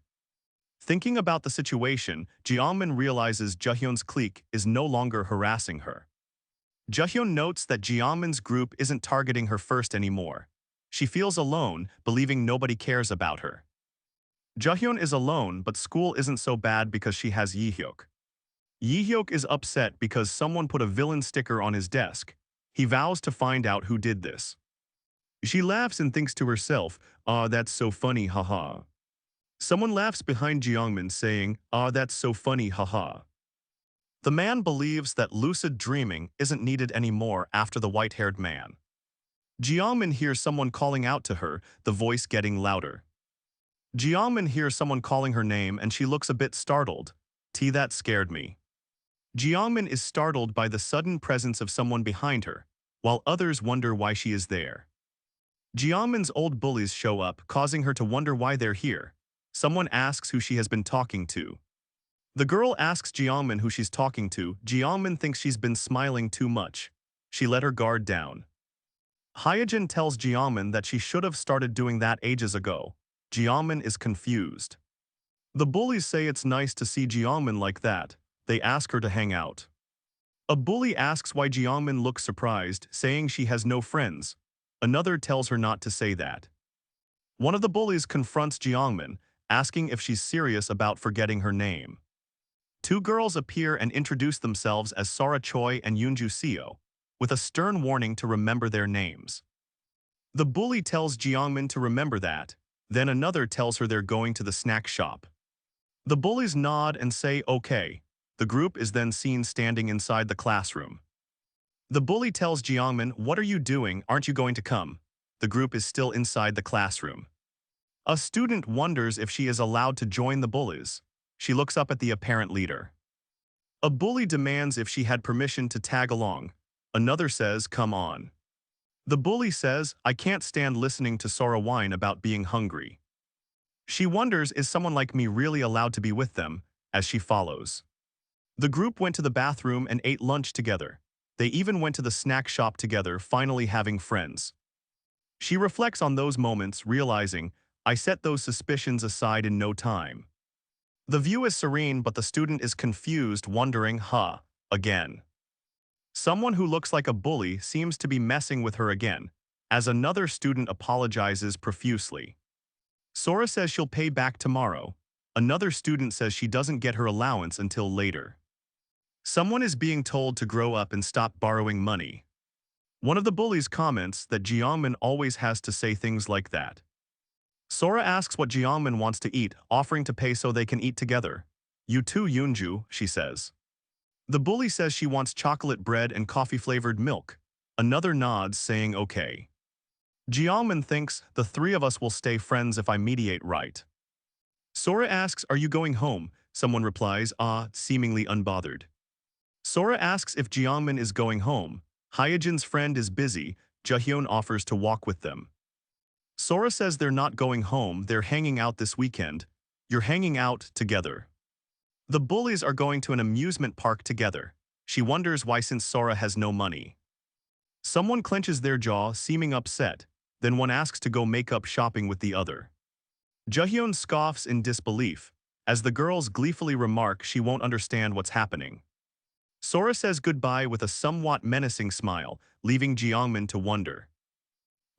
Thinking about the situation, Jialmin realizes Jahyun's clique is no longer harassing her. Jahyun notes that Jialmin's group isn't targeting her first anymore. She feels alone, believing nobody cares about her. Jahyun is alone, but school isn't so bad because she has Yihyuk. Yihyuk is upset because someone put a villain sticker on his desk. He vows to find out who did this. She laughs and thinks to herself, "Ah, that's so funny, haha." Someone laughs behind Jiangmin saying, "Ah, that's so funny, haha." The man believes that lucid dreaming isn't needed anymore after the white-haired man. Jiangmin hears someone calling out to her, the voice getting louder. Jiangmin hears someone calling her name and she looks a bit startled. That scared me. Jiangmin is startled by the sudden presence of someone behind her, while others wonder why she is there. Jiangmin's old bullies show up, causing her to wonder why they're here. Someone asks who she has been talking to. The girl asks Jiangmin who she's talking to. Jiangmin thinks she's been smiling too much. She let her guard down. Hyojin tells Jiangmin that she should have started doing that ages ago. Jiangmin is confused. The bullies say it's nice to see Jiangmin like that. They ask her to hang out. A bully asks why Jiangmin looks surprised, saying she has no friends. Another tells her not to say that. One of the bullies confronts Jiangmin, asking if she's serious about forgetting her name. Two girls appear and introduce themselves as Sora Choi and Yoonju Seo, with a stern warning to remember their names. The bully tells Jiangmin to remember that, then another tells her they're going to the snack shop. The bullies nod and say okay. The group is then seen standing inside the classroom. The bully tells Jiangmin, "What are you doing? Aren't you going to come?" The group is still inside the classroom. A student wonders if she is allowed to join the bullies. She looks up at the apparent leader. A bully demands if she had permission to tag along. Another says, "Come on." The bully says, "I can't stand listening to Sora whine about being hungry." She wonders, is someone like me really allowed to be with them, as she follows. The group went to the bathroom and ate lunch together. They even went to the snack shop together, finally having friends. She reflects on those moments, realizing, I set those suspicions aside in no time. The view is serene, but the student is confused, wondering, again. Someone who looks like a bully seems to be messing with her again, as another student apologizes profusely. Sora says she'll pay back tomorrow. Another student says she doesn't get her allowance until later. Someone is being told to grow up and stop borrowing money. One of the bullies comments that Jiangmin always has to say things like that. Sora asks what Jiangmin wants to eat, offering to pay so they can eat together. "You too, Yoonju," she says. The bully says she wants chocolate bread and coffee-flavored milk. Another nods, saying okay. Jiangmin thinks, the three of us will stay friends if I mediate right. Sora asks, "Are you going home?" Someone replies, seemingly unbothered. Sora asks if Jiangmin is going home. Hyojin's friend is busy. Jahyun offers to walk with them. Sora says they're not going home, they're hanging out this weekend. You're hanging out together. The bullies are going to an amusement park together. She wonders why since Sora has no money. Someone clenches their jaw, seeming upset. Then one asks to go makeup shopping with the other. Jahyun scoffs in disbelief, as the girls gleefully remark she won't understand what's happening. Sora says goodbye with a somewhat menacing smile, leaving Jiangmin to wonder.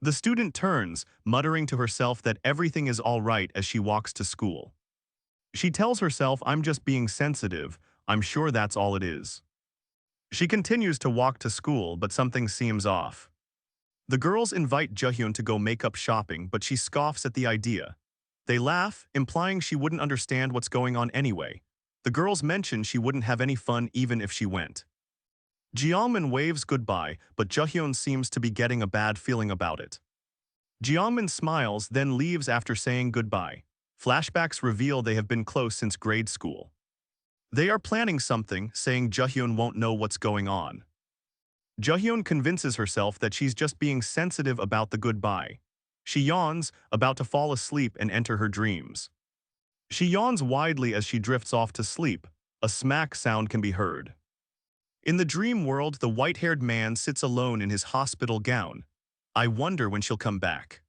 The student turns, muttering to herself that everything is all right as she walks to school. She tells herself, "I'm just being sensitive, I'm sure that's all it is." She continues to walk to school, but something seems off. The girls invite Jahyun to go makeup shopping, but she scoffs at the idea. They laugh, implying she wouldn't understand what's going on anyway. The girls mention she wouldn't have any fun even if she went. Jiangmin waves goodbye, but Jahyun seems to be getting a bad feeling about it. Jiangmin smiles, then leaves after saying goodbye. Flashbacks reveal they have been close since grade school. They are planning something, saying Jahyun won't know what's going on. Jahyun convinces herself that she's just being sensitive about the goodbye. She yawns, about to fall asleep and enter her dreams. She yawns widely as she drifts off to sleep. A smack sound can be heard. In the dream world, the white-haired man sits alone in his hospital gown. I wonder when she'll come back.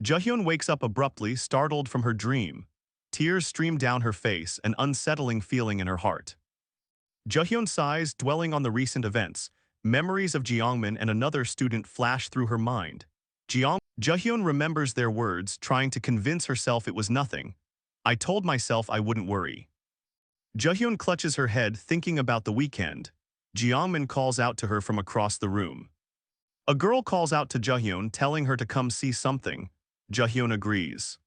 Jahyun wakes up abruptly, startled from her dream. Tears stream down her face, an unsettling feeling in her heart. Jahyun sighs, dwelling on the recent events. Memories of Jeongmin and another student flash through her mind. Jahyun remembers their words, trying to convince herself it was nothing. I told myself I wouldn't worry. Jahyun clutches her head, thinking about the weekend. Jeongmin calls out to her from across the room. A girl calls out to Jahyun, telling her to come see something. Jahyun agrees.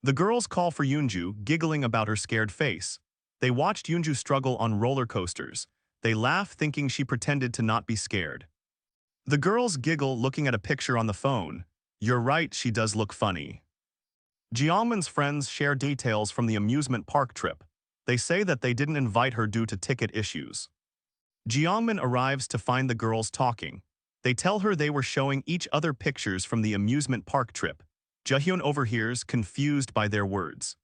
The girls call for Yoonju, giggling about her scared face. They watched Yoonju struggle on roller coasters. They laugh, thinking she pretended to not be scared. The girls giggle, looking at a picture on the phone. You're right, she does look funny. Jeongmin's friends share details from the amusement park trip. They say that they didn't invite her due to ticket issues. Jeongmin arrives to find the girls talking. They tell her they were showing each other pictures from the amusement park trip. Jahyun overhears, confused by their words.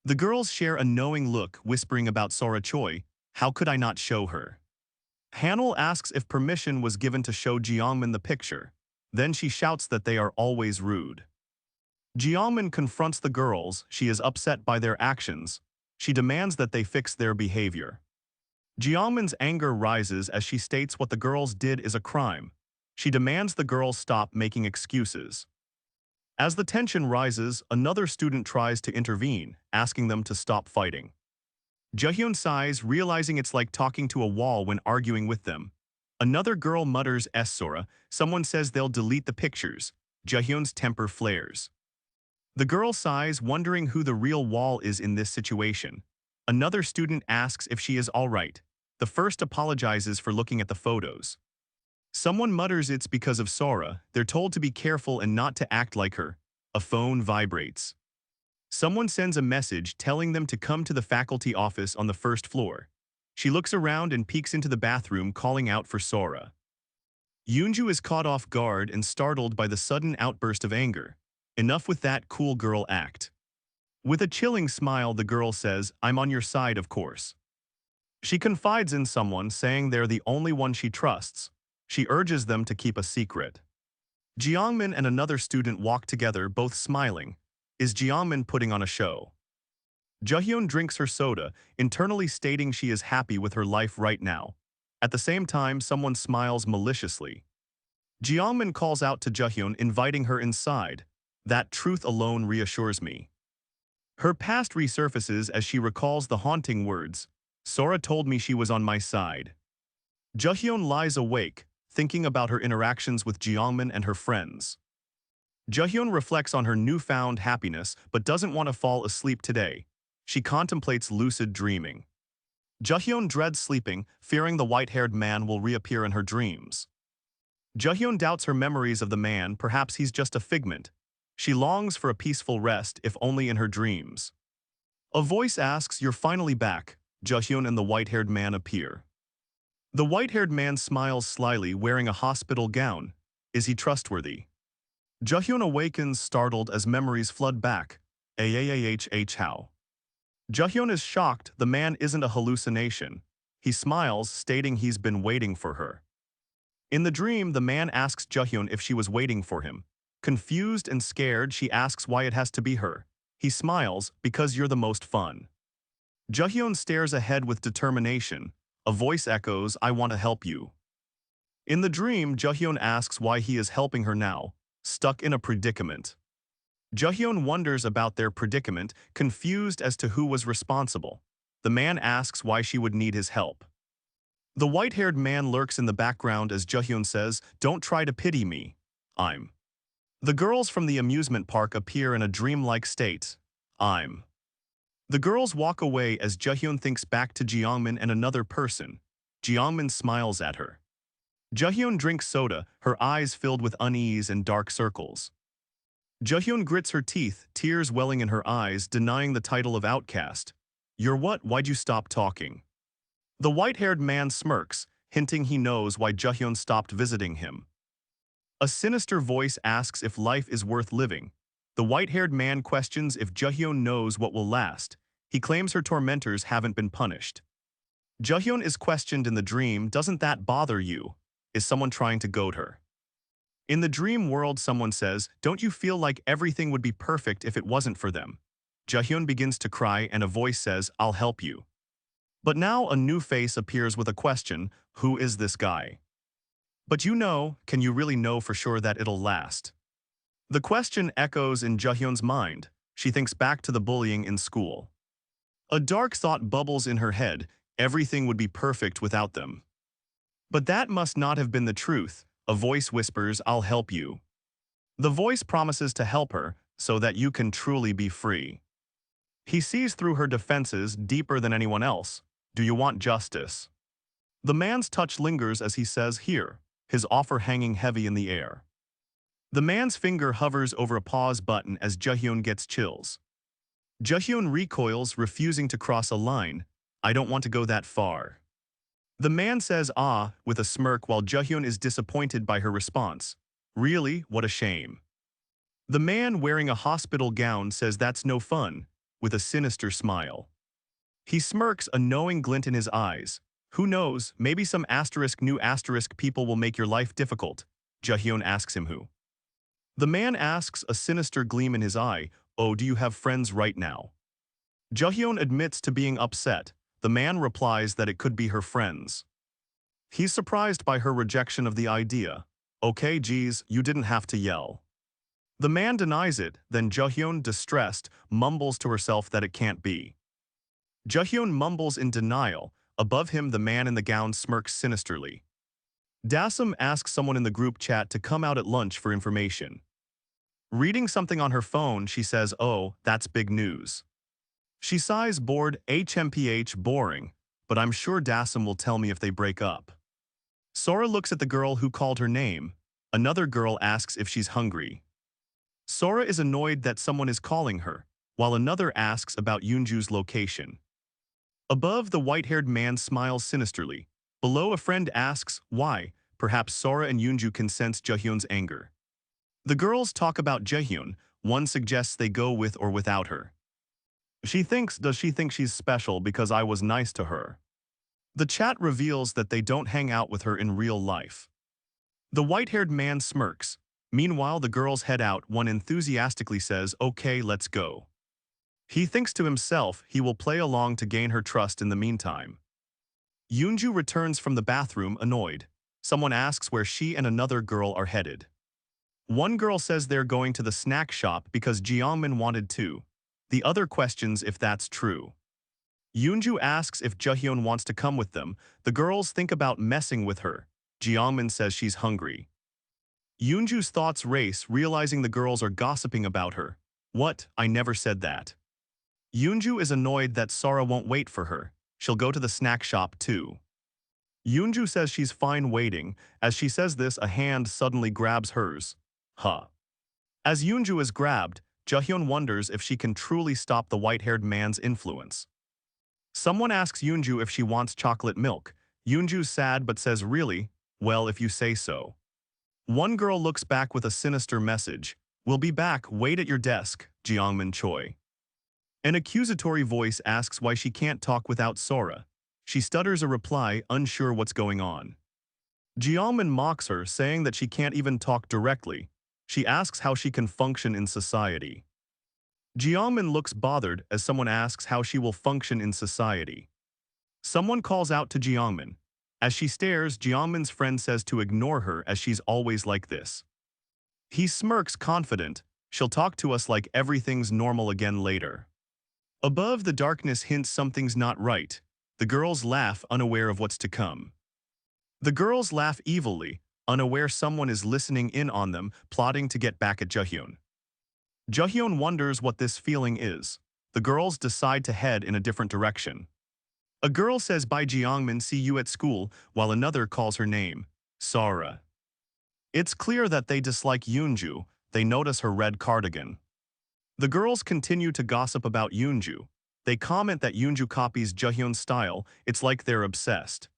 The girls share a knowing look, whispering about Sora Choi. How could I not show her? Hanul asks if permission was given to show Jeongmin the picture. Then she shouts that they are always rude. Jeongmin confronts the girls. She is upset by their actions. She demands that they fix their behavior. Jeongmin's anger rises as she states what the girls did is a crime. She demands the girls stop making excuses. As the tension rises, another student tries to intervene, asking them to stop fighting. Jahyun sighs, realizing it's like talking to a wall when arguing with them. Another girl mutters Asura. Someone says they'll delete the pictures. Jahyun's temper flares. The girl sighs, wondering who the real wall is in this situation. Another student asks if she is all right. The first apologizes for looking at the photos. Someone mutters it's because of Sora. They're told to be careful and not to act like her. A phone vibrates. Someone sends a message telling them to come to the faculty office on the first floor. She looks around and peeks into the bathroom, calling out for Sora. Yoonju is caught off guard and startled by the sudden outburst of anger. Enough with that cool girl act. With a chilling smile, the girl says, I'm on your side, of course. She confides in someone, saying they're the only one she trusts. She urges them to keep a secret. Jeongmin and another student walk together, both smiling. Is Jeongmin putting on a show? Jahyun drinks her soda, internally stating she is happy with her life right now. At the same time, someone smiles maliciously. Jeongmin calls out to Jahyun, inviting her inside. That truth alone reassures me. Her past resurfaces as she recalls the haunting words. Sora told me she was on my side. Jahyun lies awake, thinking about her interactions with Jeongmin and her friends. Jahyun reflects on her newfound happiness but doesn't want to fall asleep today. She contemplates lucid dreaming. Jahyun dreads sleeping, fearing the white-haired man will reappear in her dreams. Jahyun doubts her memories of the man, perhaps he's just a figment. She longs for a peaceful rest, if only in her dreams. A voice asks, You're finally back. Jahyun and the white-haired man appear. The white-haired man smiles slyly, wearing a hospital gown. Is he trustworthy? Jahyun awakens, startled as memories flood back. How? Jahyun is shocked. The man isn't a hallucination. He smiles, stating he's been waiting for her. In the dream, the man asks Jahyun if she was waiting for him. Confused and scared, she asks why it has to be her. He smiles, because you're the most fun. Jahyun stares ahead with determination. A voice echoes, I want to help you. In the dream, Jahyun asks why he is helping her now, stuck in a predicament. Jahyun wonders about their predicament, confused as to who was responsible. The man asks why she would need his help. The white-haired man lurks in the background as Jahyun says, Don't try to pity me. I'm. The girls from the amusement park appear in a dreamlike state. I'm. The girls walk away as Jahyun thinks back to Jeongmin and another person. Jeongmin smiles at her. Jahyun drinks soda, her eyes filled with unease and dark circles. Jahyun grits her teeth, tears welling in her eyes, denying the title of outcast. You're what? Why'd you stop talking? The white-haired man smirks, hinting he knows why Jahyun stopped visiting him. A sinister voice asks if life is worth living. The white-haired man questions if Jahyun knows what will last. He claims her tormentors haven't been punished. Jahyun is questioned in the dream, doesn't that bother you? Is someone trying to goad her? In the dream world, someone says, don't you feel like everything would be perfect if it wasn't for them? Jahyun begins to cry and a voice says, I'll help you. But now a new face appears with a question, who is this guy? But you know, can you really know for sure that it'll last? The question echoes in Jahyun's mind. She thinks back to the bullying in school. A dark thought bubbles in her head, everything would be perfect without them. But that must not have been the truth. A voice whispers, I'll help you. The voice promises to help her, so that you can truly be free. He sees through her defenses deeper than anyone else. Do you want justice? The man's touch lingers as he says, here, his offer hanging heavy in the air. The man's finger hovers over a pause button as Jahyun gets chills. Jahyun recoils, refusing to cross a line. I don't want to go that far. The man says with a smirk while Jahyun is disappointed by her response. Really, what a shame. The man wearing a hospital gown says that's no fun, with a sinister smile. He smirks, a knowing glint in his eyes. Who knows, maybe some new asterisk people will make your life difficult. Jahyun asks him who. The man asks, a sinister gleam in his eye, oh, do you have friends right now? Jahyun admits to being upset. The man replies that it could be her friends. He's surprised by her rejection of the idea. Okay, geez, you didn't have to yell. The man denies it, then Jahyun, distressed, mumbles to herself that it can't be. Jahyun mumbles in denial. Above him, the man in the gown smirks sinisterly. Dasum asks someone in the group chat to come out at lunch for information. Reading something on her phone, she says, oh, that's big news. She sighs, bored, HMPH, boring, but I'm sure Dasum will tell me if they break up. Sora looks at the girl who called her name. Another girl asks if she's hungry. Sora is annoyed that someone is calling her, while another asks about Yoonju's location. Above, the white-haired man smiles sinisterly. Below, a friend asks, why? Perhaps Sora and Yoonju can sense Jahyun's anger. The girls talk about Jahyun. One suggests they go with or without her. Does she think she's special because I was nice to her? The chat reveals that they don't hang out with her in real life. The white-haired man smirks. Meanwhile, the girls head out. One enthusiastically says, okay, let's go. He thinks to himself he will play along to gain her trust in the meantime. Yoonju returns from the bathroom, annoyed. Someone asks where she and another girl are headed. One girl says they're going to the snack shop because Jeongmin wanted to. The other questions if that's true. Yoonju asks if Jahyun wants to come with them. The girls think about messing with her. Jeongmin says she's hungry. Yoonju's thoughts race, realizing the girls are gossiping about her. What? I never said that. Yoonju is annoyed that Sora won't wait for her. She'll go to the snack shop too. Yoonju says she's fine waiting. As she says this, a hand suddenly grabs hers. As Yoonju is grabbed, Jahyun wonders if she can truly stop the white-haired man's influence. Someone asks Yoonju if she wants chocolate milk. Yoonju's sad but says, really? Well, if you say so. One girl looks back with a sinister message. We'll be back, wait at your desk, Jeongmin Choi. An accusatory voice asks why she can't talk without Sora. She stutters a reply, unsure what's going on. Jeongmin mocks her, saying that she can't even talk directly. She asks how she can function in society. Jeongmin looks bothered as someone asks how she will function in society. Someone calls out to Jeongmin. As she stares, Jeongmin's friend says to ignore her as she's always like this. He smirks, confident. She'll talk to us like everything's normal again later. Above, the darkness hints something's not right. The girls laugh, unaware of what's to come. The girls laugh evilly, unaware someone is listening in on them, plotting to get back at Jahyun. Jahyun wonders what this feeling is. The girls decide to head in a different direction. A girl says bye Jeongmin, see you at school, while another calls her name, Sora. It's clear that they dislike Yoonju. They notice her red cardigan. The girls continue to gossip about Yoonju. They comment that Yoonju copies Jahyun's style. It's like they're obsessed.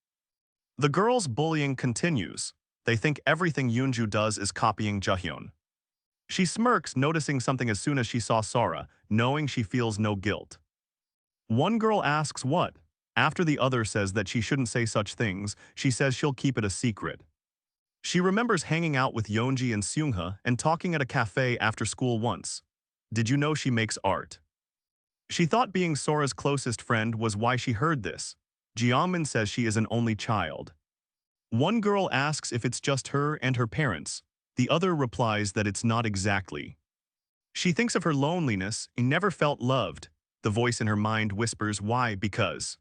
The girls' bullying continues. They think everything Yoonju does is copying Jahyun. She smirks, noticing something as soon as she saw Sora, knowing she feels no guilt. One girl asks what? After the other says that she shouldn't say such things, she says she'll keep it a secret. She remembers hanging out with Yeonji and Seungha and talking at a cafe after school once. Did you know she makes art? She thought being Sora's closest friend was why she heard this. Jiangmin says she is an only child. One girl asks if it's just her and her parents. The other replies that it's not exactly. She thinks of her loneliness and never felt loved. The voice in her mind whispers why because.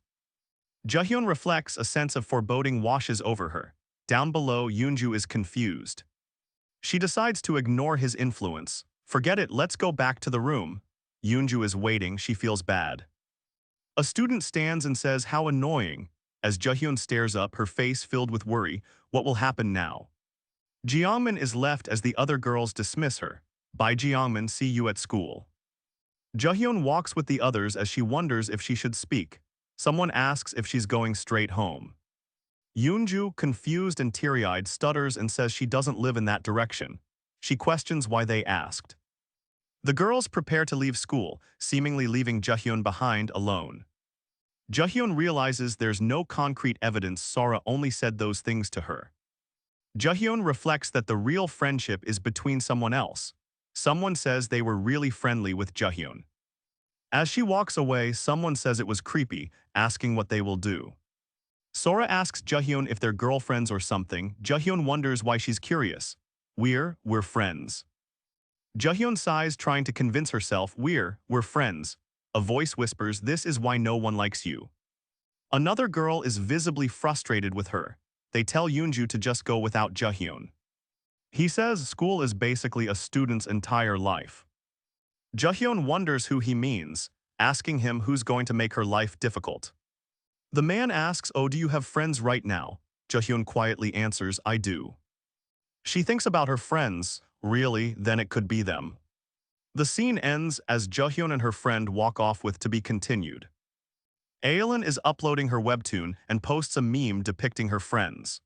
Jaehyun reflects, a sense of foreboding washes over her. Down below, Yoonju is confused. She decides to ignore his influence. Forget it, let's go back to the room. Yoonju is waiting, she feels bad. A student stands and says how annoying. As Jaehyun stares up, her face filled with worry, what will happen now? Jiangmin is left as the other girls dismiss her. Bye Jiangmin, see you at school. Jaehyun walks with the others as she wonders if she should speak. Someone asks if she's going straight home. Yoonju, confused and teary-eyed, stutters and says she doesn't live in that direction. She questions why they asked. The girls prepare to leave school, seemingly leaving Jaehyun behind alone. Jaehyun realizes there's no concrete evidence Sora only said those things to her. Jaehyun reflects that the real friendship is between someone else. Someone says they were really friendly with Jaehyun. As she walks away, someone says it was creepy, asking what they will do. Sora asks Jaehyun if they're girlfriends or something. Jaehyun wonders why she's curious. We're friends. Jaehyun sighs, trying to convince herself we're friends. A voice whispers, this is why no one likes you. Another girl is visibly frustrated with her. They tell Yoonju to just go without Jaehyun. He says school is basically a student's entire life. Jaehyun wonders who he means, asking him who's going to make her life difficult. The man asks, oh, do you have friends right now? Jaehyun quietly answers, I do. She thinks about her friends. Really, then it could be them. The scene ends as Jaehyun and her friend walk off with to be continued. Aelin is uploading her webtoon and posts a meme depicting her friends.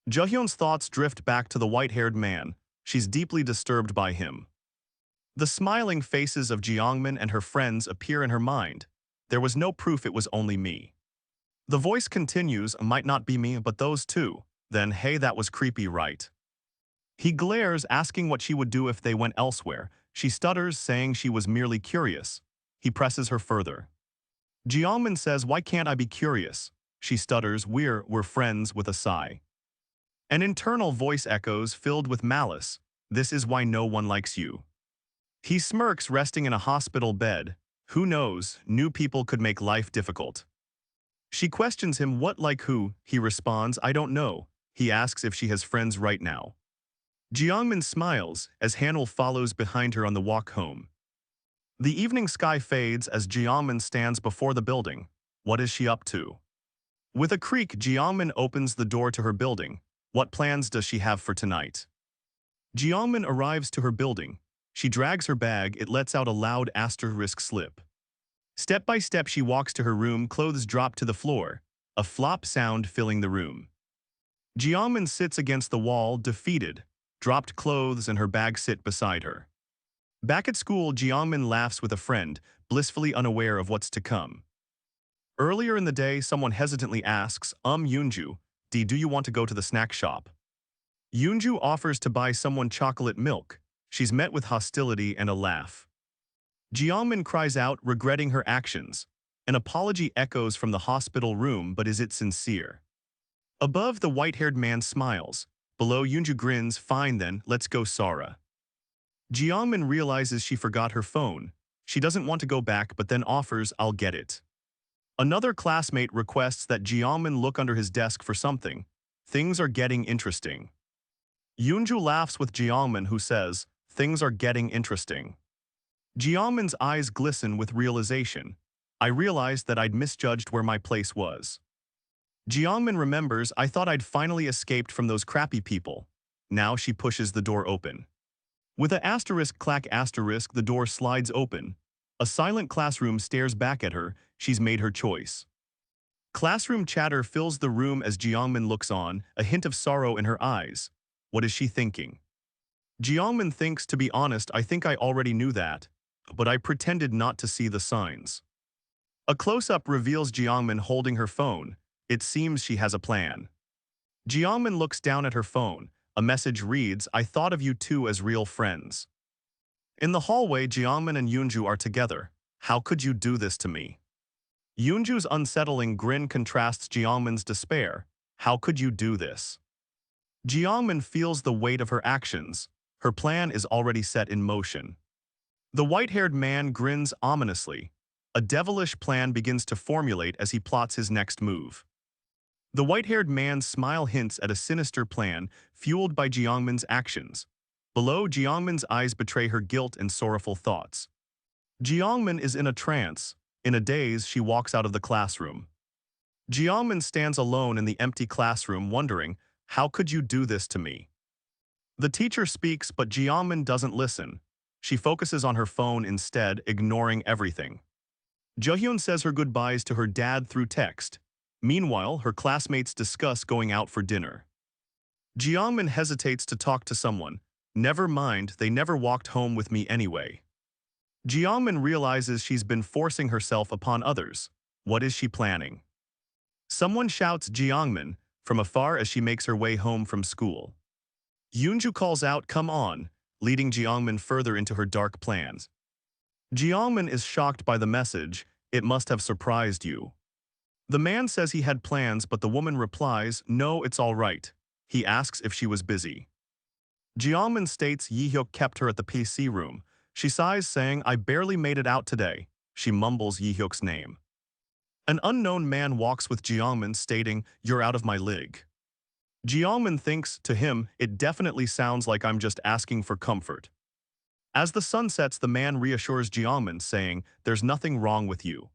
Jaehyun's thoughts drift back to the white-haired man. She's deeply disturbed by him. The smiling faces of Jiangmin and her friends appear in her mind. There was no proof it was only me. The voice continues, might not be me, but those two. Then, hey, that was creepy, right? He glares, asking what she would do if they went elsewhere. She stutters, saying she was merely curious. He presses her further. Jiangmin says, why can't I be curious? She stutters, we're friends, with a sigh. An internal voice echoes, filled with malice. This is why no one likes you. He smirks, resting in a hospital bed. Who knows, new people could make life difficult. She questions him, what like who? He responds, I don't know. He asks if she has friends right now. Jiangmin smiles as Hanul follows behind her on the walk home. The evening sky fades as Jiangmin stands before the building. What is she up to? With a creak, Jiangmin opens the door to her building. What plans does she have for tonight? Jiangmin arrives to her building. She drags her bag, it lets out a loud asterisk slip. Step by step she walks to her room, clothes drop to the floor. A flop sound filling the room. Jiangmin sits against the wall, defeated. Dropped clothes and her bag sit beside her. Back at school, Jiangmin laughs with a friend, blissfully unaware of what's to come. Earlier in the day, someone hesitantly asks, Yoonju, do you want to go to the snack shop? Yoonju offers to buy someone chocolate milk. She's met with hostility and a laugh. Jiangmin cries out, regretting her actions. An apology echoes from the hospital room, but is it sincere? Above, the white-haired man smiles. Below, Yoonju grins, fine then, let's go Sora. Jiangmin realizes she forgot her phone. She doesn't want to go back but then offers, I'll get it. Another classmate requests that Jiangmin look under his desk for something. Things are getting interesting. Yoonju laughs with Jiangmin, who says, things are getting interesting. Jiangmin's eyes glisten with realization. I realized that I'd misjudged where my place was. Jiangmin remembers, I thought I'd finally escaped from those crappy people. Now she pushes the door open. With a asterisk clack asterisk, the door slides open. A silent classroom stares back at her. She's made her choice. Classroom chatter fills the room as Jiangmin looks on, a hint of sorrow in her eyes. What is she thinking? Jiangmin thinks, to be honest, I think I already knew that, but I pretended not to see the signs. A close-up reveals Jiangmin holding her phone. It seems she has a plan. Jiangmin looks down at her phone. A message reads, "I thought of you two as real friends." In the hallway, Jiangmin and Yunju are together. "How could you do this to me?" Yunju's unsettling grin contrasts Jiangmin's despair. "How could you do this?" Jiangmin feels the weight of her actions. Her plan is already set in motion. The white-haired man grins ominously. A devilish plan begins to formulate as he plots his next move. The white-haired man's smile hints at a sinister plan fueled by Jiangmin's actions. Below, Jiangmin's eyes betray her guilt and sorrowful thoughts. Jiangmin is in a trance. In a daze, she walks out of the classroom. Jiangmin stands alone in the empty classroom wondering, "How could you do this to me?" The teacher speaks, but Jiangmin doesn't listen. She focuses on her phone instead, ignoring everything. Jaehyun says her goodbyes to her dad through text. Meanwhile, her classmates discuss going out for dinner. Jiangmin hesitates to talk to someone. "Never mind, they never walked home with me anyway." Jiangmin realizes she's been forcing herself upon others. What is she planning? Someone shouts Jiangmin from afar as she makes her way home from school. Yunju calls out, "Come on," leading Jiangmin further into her dark plans. Jiangmin is shocked by the message. "It must have surprised you." The man says he had plans, but the woman replies, "No, it's all right." He asks if she was busy. Jiangmin states Yihyuk kept her at the PC room. She sighs, saying, "I barely made it out today." She mumbles Yihyuk's name. An unknown man walks with Jiangmin, stating, "You're out of my league." Jiangmin thinks, to him, "It definitely sounds like I'm just asking for comfort." As the sun sets, the man reassures Jiangmin, saying, "There's nothing wrong with you."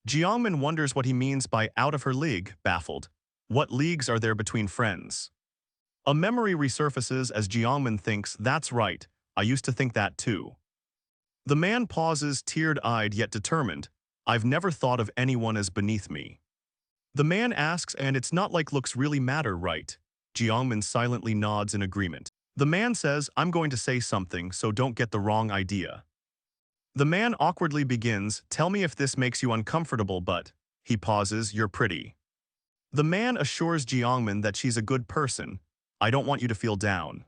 Jiangmin wonders what he means by "out of her league," baffled. What leagues are there between friends? A memory resurfaces as Jiangmin thinks, "That's right, I used to think that too." The man pauses, teared-eyed yet determined. "I've never thought of anyone as beneath me." The man asks, "And it's not like looks really matter, right?" Jiangmin silently nods in agreement. The man says, "I'm going to say something, so don't get the wrong idea." The man awkwardly begins, "Tell me if this makes you uncomfortable, but..." He pauses, "You're pretty." The man assures Jiangmin that she's a good person. "I don't want you to feel down."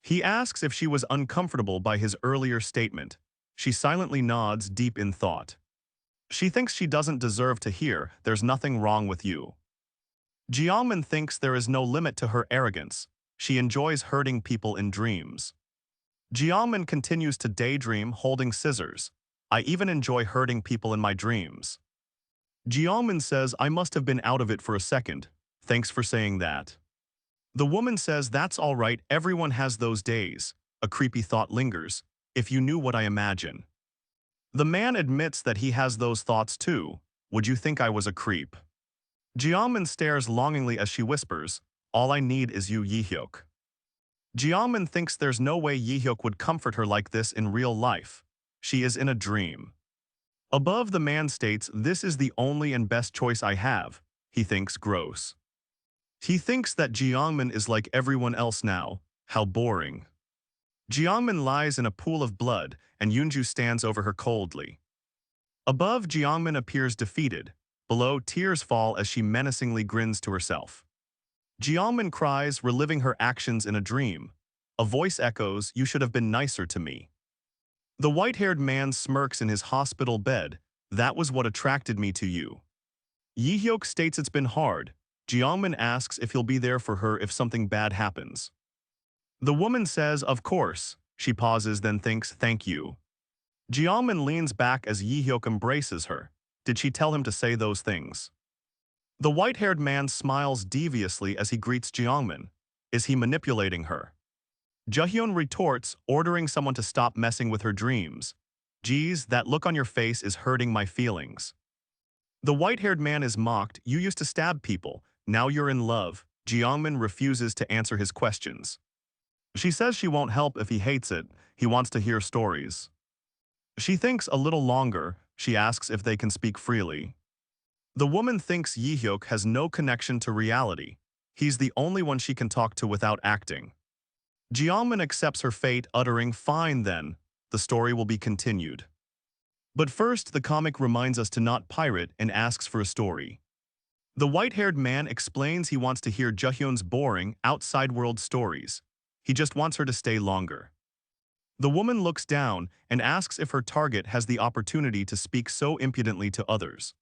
He asks if she was uncomfortable by his earlier statement. She silently nods, deep in thought. She thinks she doesn't deserve to hear, "There's nothing wrong with you." Jiangmin thinks there is no limit to her arrogance. She enjoys hurting people in dreams. Jiangmin continues to daydream, holding scissors. "I even enjoy hurting people in my dreams." Jiangmin says, "I must have been out of it for a second. Thanks for saying that." The woman says, "That's all right, everyone has those days." A creepy thought lingers. "If you knew what I imagine." The man admits that he has those thoughts too. "Would you think I was a creep?" Jiangmin stares longingly as she whispers, "All I need is you, Yihyuk." Jiangmin thinks there's no way Yihyuk would comfort her like this in real life. She is in a dream. Above, the man states, "This is the only and best choice I have." He thinks, gross. He thinks that Jiangmin is like everyone else now. How boring. Jiangmin lies in a pool of blood, and Yunju stands over her coldly. Above, Jiangmin appears defeated. Below, tears fall as she menacingly grins to herself. Jiangmin cries, reliving her actions in a dream. A voice echoes, "You should have been nicer to me." The white-haired man smirks in his hospital bed. "That was what attracted me to you." Yihyuk states it's been hard. Jiangmin asks if he'll be there for her if something bad happens. The woman says, "Of course." She pauses, then thinks, "Thank you." Jiangmin leans back as Yihyuk embraces her. Did she tell him to say those things? The white-haired man smiles deviously as he greets Jiangmin. Is he manipulating her? Jaehyun retorts, ordering someone to stop messing with her dreams. "Geez, that look on your face is hurting my feelings." The white-haired man is mocked. "You used to stab people. Now you're in love." Jiangmin refuses to answer his questions. She says she won't help if he hates it. He wants to hear stories. She thinks a little longer. She asks if they can speak freely. The woman thinks Yihyuk has no connection to reality. He's the only one she can talk to without acting. Jiangmin accepts her fate, uttering, "Fine then. The story will be continued." But first, the comic reminds us to not pirate and asks for a story. The white-haired man explains he wants to hear Jahyun's boring, outside-world stories. He just wants her to stay longer. The woman looks down and asks if her target has the opportunity to speak so impudently to others.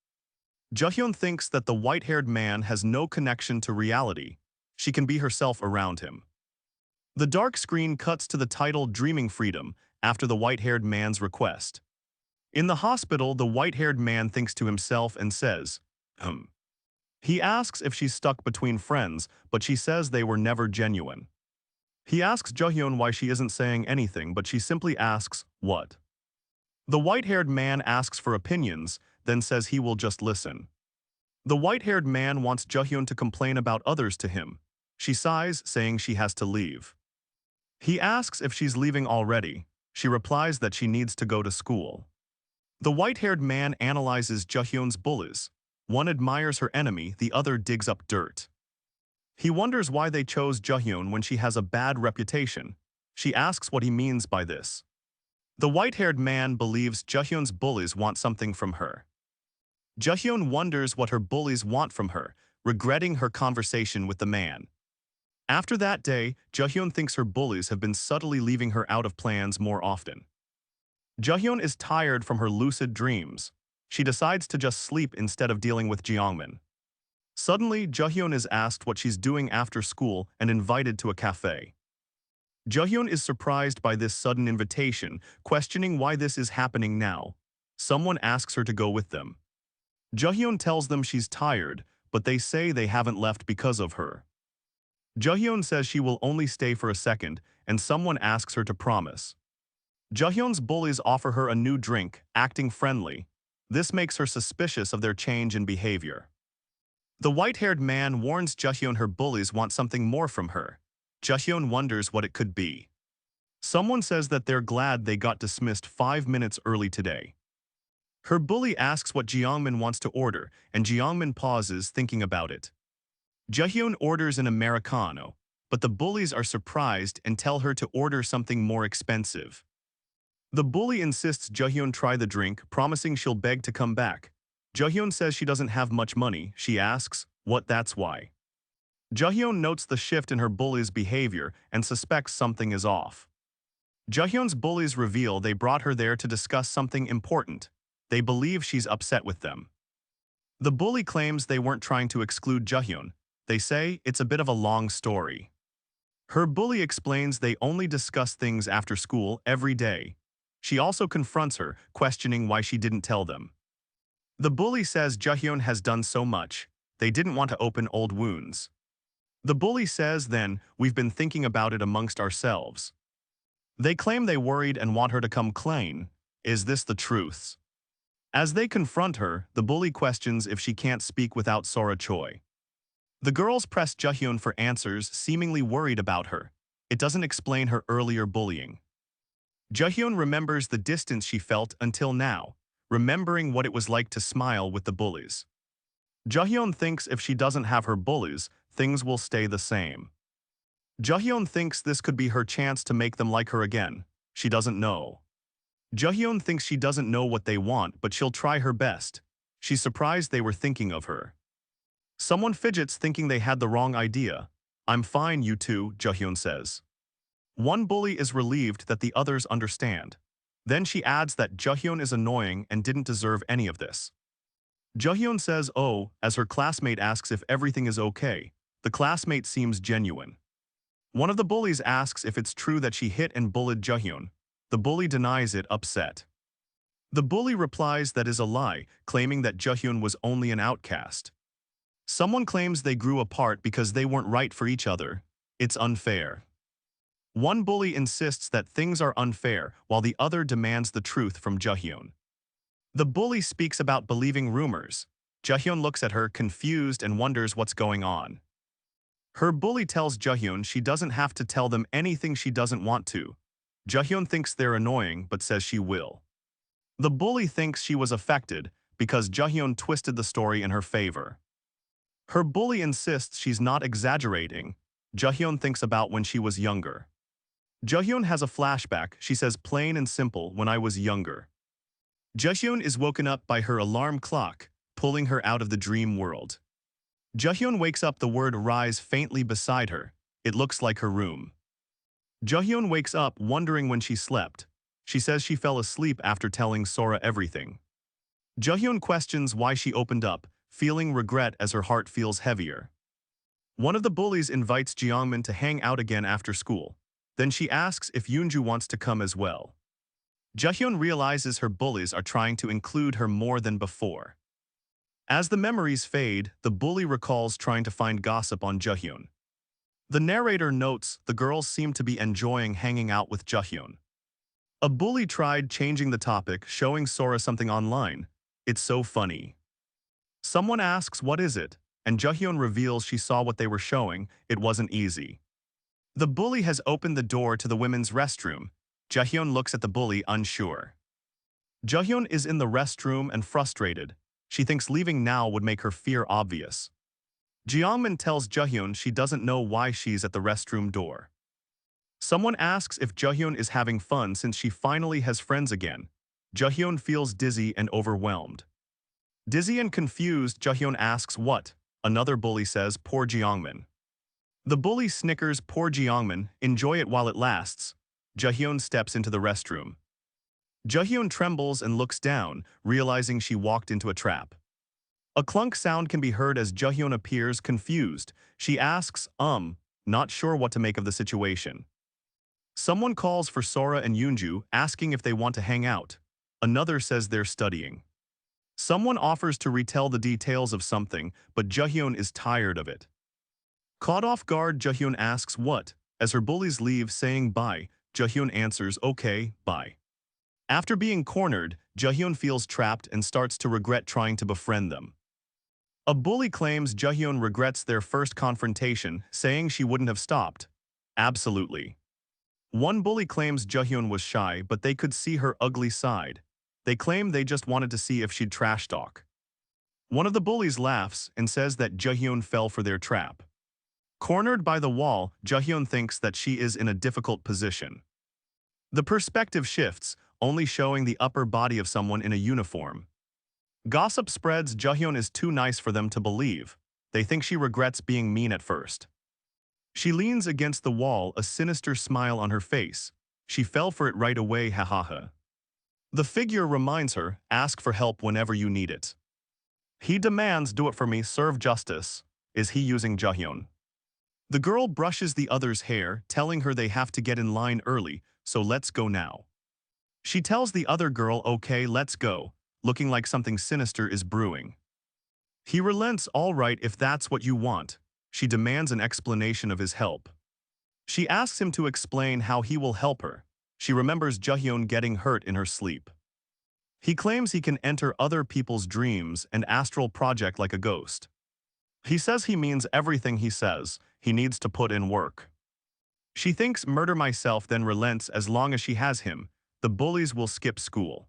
Jahyun thinks that the white-haired man has no connection to reality. She can be herself around him. The dark screen cuts to the title Dreaming Freedom after the white-haired man's request. In the hospital, the white-haired man thinks to himself and says, He asks if she's stuck between friends, but she says they were never genuine. He asks Jahyun why she isn't saying anything, but she simply asks, what? The white-haired man asks for opinions, then says he will just listen. The white-haired man wants Jahyun to complain about others to him. She sighs, saying she has to leave. He asks if she's leaving already. She replies that she needs to go to school. The white-haired man analyzes Jahyun's bullies. One admires her enemy, the other digs up dirt. He wonders why they chose Jahyun when she has a bad reputation. She asks what he means by this. The white-haired man believes Jahyun's bullies want something from her. Jahyun wonders what her bullies want from her, regretting her conversation with the man. After that day, Jahyun thinks her bullies have been subtly leaving her out of plans more often. Jahyun is tired from her lucid dreams. She decides to just sleep instead of dealing with Jeongmin. Suddenly, Jahyun is asked what she's doing after school and invited to a cafe. Jahyun is surprised by this sudden invitation, questioning why this is happening now. Someone asks her to go with them. Jahyun tells them she's tired, but they say they haven't left because of her. Jahyun says she will only stay for a second, and someone asks her to promise. Jahyun's bullies offer her a new drink, acting friendly. This makes her suspicious of their change in behavior. The white-haired man warns Jahyun her bullies want something more from her. Jahyun wonders what it could be. Someone says that they're glad they got dismissed 5 minutes early today. Her bully asks what Jeongmin wants to order, and Jeongmin pauses, thinking about it. Jahyun orders an Americano, but the bullies are surprised and tell her to order something more expensive. The bully insists Jahyun try the drink, promising she'll beg to come back. Jahyun says she doesn't have much money. She asks, what, that's why. Jahyun notes the shift in her bully's behavior and suspects something is off. Jahyun's bullies reveal they brought her there to discuss something important. They believe she's upset with them. The bully claims they weren't trying to exclude Jahyun. They say it's a bit of a long story. Her bully explains they only discuss things after school every day. She also confronts her, questioning why she didn't tell them. The bully says Jahyun has done so much. They didn't want to open old wounds. The bully says then, we've been thinking about it amongst ourselves. They claim they worried and want her to come clean. Is this the truth? As they confront her, the bully questions if she can't speak without Sora Choi. The girls press Jahyun for answers, seemingly worried about her. It doesn't explain her earlier bullying. Jahyun remembers the distance she felt until now, remembering what it was like to smile with the bullies. Jahyun thinks if she doesn't have her bullies, things will stay the same. Jahyun thinks this could be her chance to make them like her again. She doesn't know. Jahyun thinks she doesn't know what they want, but she'll try her best. She's surprised they were thinking of her. Someone fidgets, thinking they had the wrong idea. I'm fine, you two, Jahyun says. One bully is relieved that the others understand. Then she adds that Jahyun is annoying and didn't deserve any of this. Jahyun says oh, as her classmate asks if everything is okay. The classmate seems genuine. One of the bullies asks if it's true that she hit and bullied Jahyun. The bully denies it, upset. The bully replies that is a lie, claiming that Jahyun was only an outcast. Someone claims they grew apart because they weren't right for each other. It's unfair. One bully insists that things are unfair, while the other demands the truth from Jahyun. The bully speaks about believing rumors. Jahyun looks at her, confused, and wonders what's going on. Her bully tells Jahyun she doesn't have to tell them anything she doesn't want to. Jahyun thinks they're annoying, but says she will. The bully thinks she was affected because Jahyun twisted the story in her favor. Her bully insists she's not exaggerating. Jahyun thinks about when she was younger. Jahyun has a flashback. She says plain and simple, when I was younger. Jaehyun is woken up by her alarm clock, pulling her out of the dream world. Jaehyun wakes up the word rise faintly beside her. It looks like her room. Jaehyun wakes up wondering when she slept. She says she fell asleep after telling Sora everything. Jaehyun questions why she opened up, feeling regret as her heart feels heavier. One of the bullies invites Jeongmin to hang out again after school. Then she asks if Yoonju wants to come as well. Jaehyun realizes her bullies are trying to include her more than before. As the memories fade, the bully recalls trying to find gossip on Jaehyun. The narrator notes the girls seem to be enjoying hanging out with Jaehyun. A bully tried changing the topic, showing Sora something online. It's so funny. Someone asks what is it, and Jaehyun reveals she saw what they were showing. It wasn't easy. The bully has opened the door to the women's restroom. Jaehyun looks at the bully unsure. Jaehyun is in the restroom and frustrated. She thinks leaving now would make her fear obvious. Jeongmin tells Jaehyun she doesn't know why she's at the restroom door. Someone asks if Jaehyun is having fun since she finally has friends again. Jaehyun feels dizzy and overwhelmed. Dizzy and confused, Jaehyun asks what. Another bully says, poor Jeongmin. The bully snickers, poor Jeongmin, enjoy it while it lasts. Jaehyun steps into the restroom. Jaehyun trembles and looks down, realizing she walked into a trap. A clunk sound can be heard as Jaehyun appears confused. She asks, not sure what to make of the situation. Someone calls for Sora and Yoonju, asking if they want to hang out. Another says they're studying. Someone offers to retell the details of something, but Jaehyun is tired of it. Caught off guard, Jaehyun asks what. As her bullies leave saying bye, Jaehyun answers okay, bye. After being cornered, Jaehyun feels trapped and starts to regret trying to befriend them. A bully claims Jaehyun regrets their first confrontation, saying she wouldn't have stopped. Absolutely. One bully claims Jaehyun was shy, but they could see her ugly side. They claim they just wanted to see if she'd trash talk. One of the bullies laughs and says that Jaehyun fell for their trap. Cornered by the wall, Jaehyun thinks that she is in a difficult position. The perspective shifts, only showing the upper body of someone in a uniform. Gossip spreads Jaehyun is too nice for them to believe. They think she regrets being mean at first. She leans against the wall, a sinister smile on her face. She fell for it right away, hahaha. The figure reminds her, ask for help whenever you need it. He demands, do it for me, serve justice. Is he using Jaehyun? The girl brushes the other's hair, telling her they have to get in line early, so let's go now. She tells the other girl, okay, let's go, looking like something sinister is brewing. He relents, all right if that's what you want. She demands an explanation of his help. She asks him to explain how he will help her. She remembers Jaehyun getting hurt in her sleep. He claims he can enter other people's dreams and astral project like a ghost. He says he means everything he says. He needs to put in work. She thinks murder myself, then relents as long as she has him. The bullies will skip school.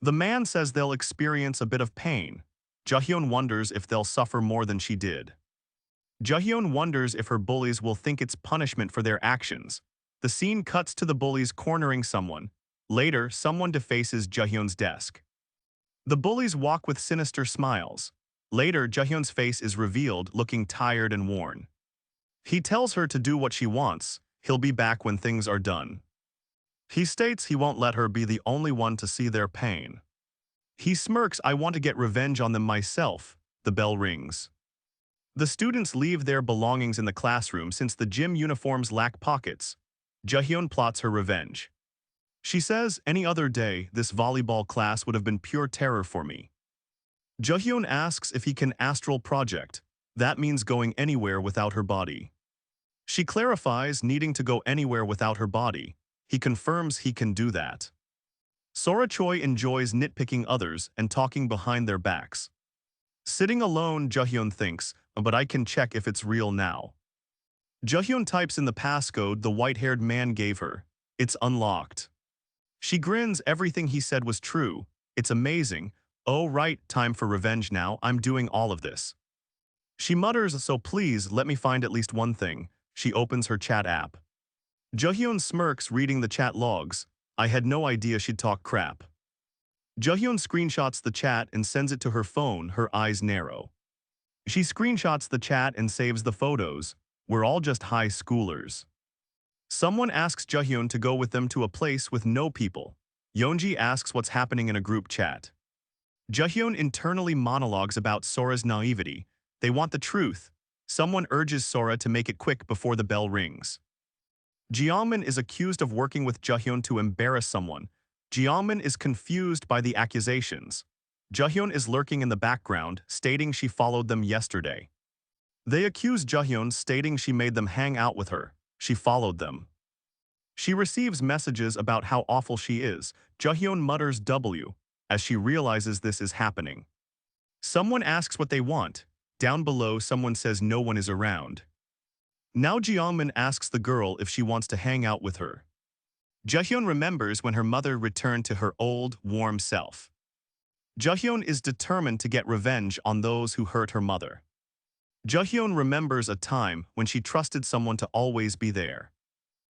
The man says they'll experience a bit of pain. Jaehyun wonders if they'll suffer more than she did. Jaehyun wonders if her bullies will think it's punishment for their actions. The scene cuts to the bullies cornering someone. Later, someone defaces Jaehyun's desk. The bullies walk with sinister smiles. Later, Jaehyun's face is revealed, looking tired and worn. He tells her to do what she wants. He'll be back when things are done. He states he won't let her be the only one to see their pain. He smirks, I want to get revenge on them myself. The bell rings. The students leave their belongings in the classroom since the gym uniforms lack pockets. Jaehyun plots her revenge. She says, any other day, this volleyball class would have been pure terror for me. Jaehyun asks if he can astral project. That means going anywhere without her body. She clarifies needing to go anywhere without her body. He confirms he can do that. Sora Choi enjoys nitpicking others and talking behind their backs. Sitting alone, Jaehyun thinks, but I can check if it's real now. Jaehyun types in the passcode the white-haired man gave her. It's unlocked. She grins, everything he said was true. It's amazing. Oh right, time for revenge now, I'm doing all of this. She mutters, so please let me find at least one thing. She opens her chat app. Jaehyun smirks reading the chat logs. I had no idea she'd talk crap. Jahyun screenshots the chat and sends it to her phone, her eyes narrow. She screenshots the chat and saves the photos. We're all just high schoolers. Someone asks Jahyun to go with them to a place with no people. Yeonji asks what's happening in a group chat. Jahyun internally monologues about Sora's naivety. They want the truth. Someone urges Sora to make it quick before the bell rings. Jiangmin is accused of working with Jahyun to embarrass someone. Jiangmin is confused by the accusations. Jahyun is lurking in the background, stating she followed them yesterday. They accuse Jahyun, stating she made them hang out with her. She followed them. She receives messages about how awful she is. Jahyun mutters W as she realizes this is happening. Someone asks what they want. Down below, someone says no one is around. Now Jiangmin asks the girl if she wants to hang out with her. Jahyun remembers when her mother returned to her old, warm self. Jahyun is determined to get revenge on those who hurt her mother. Jahyun remembers a time when she trusted someone to always be there.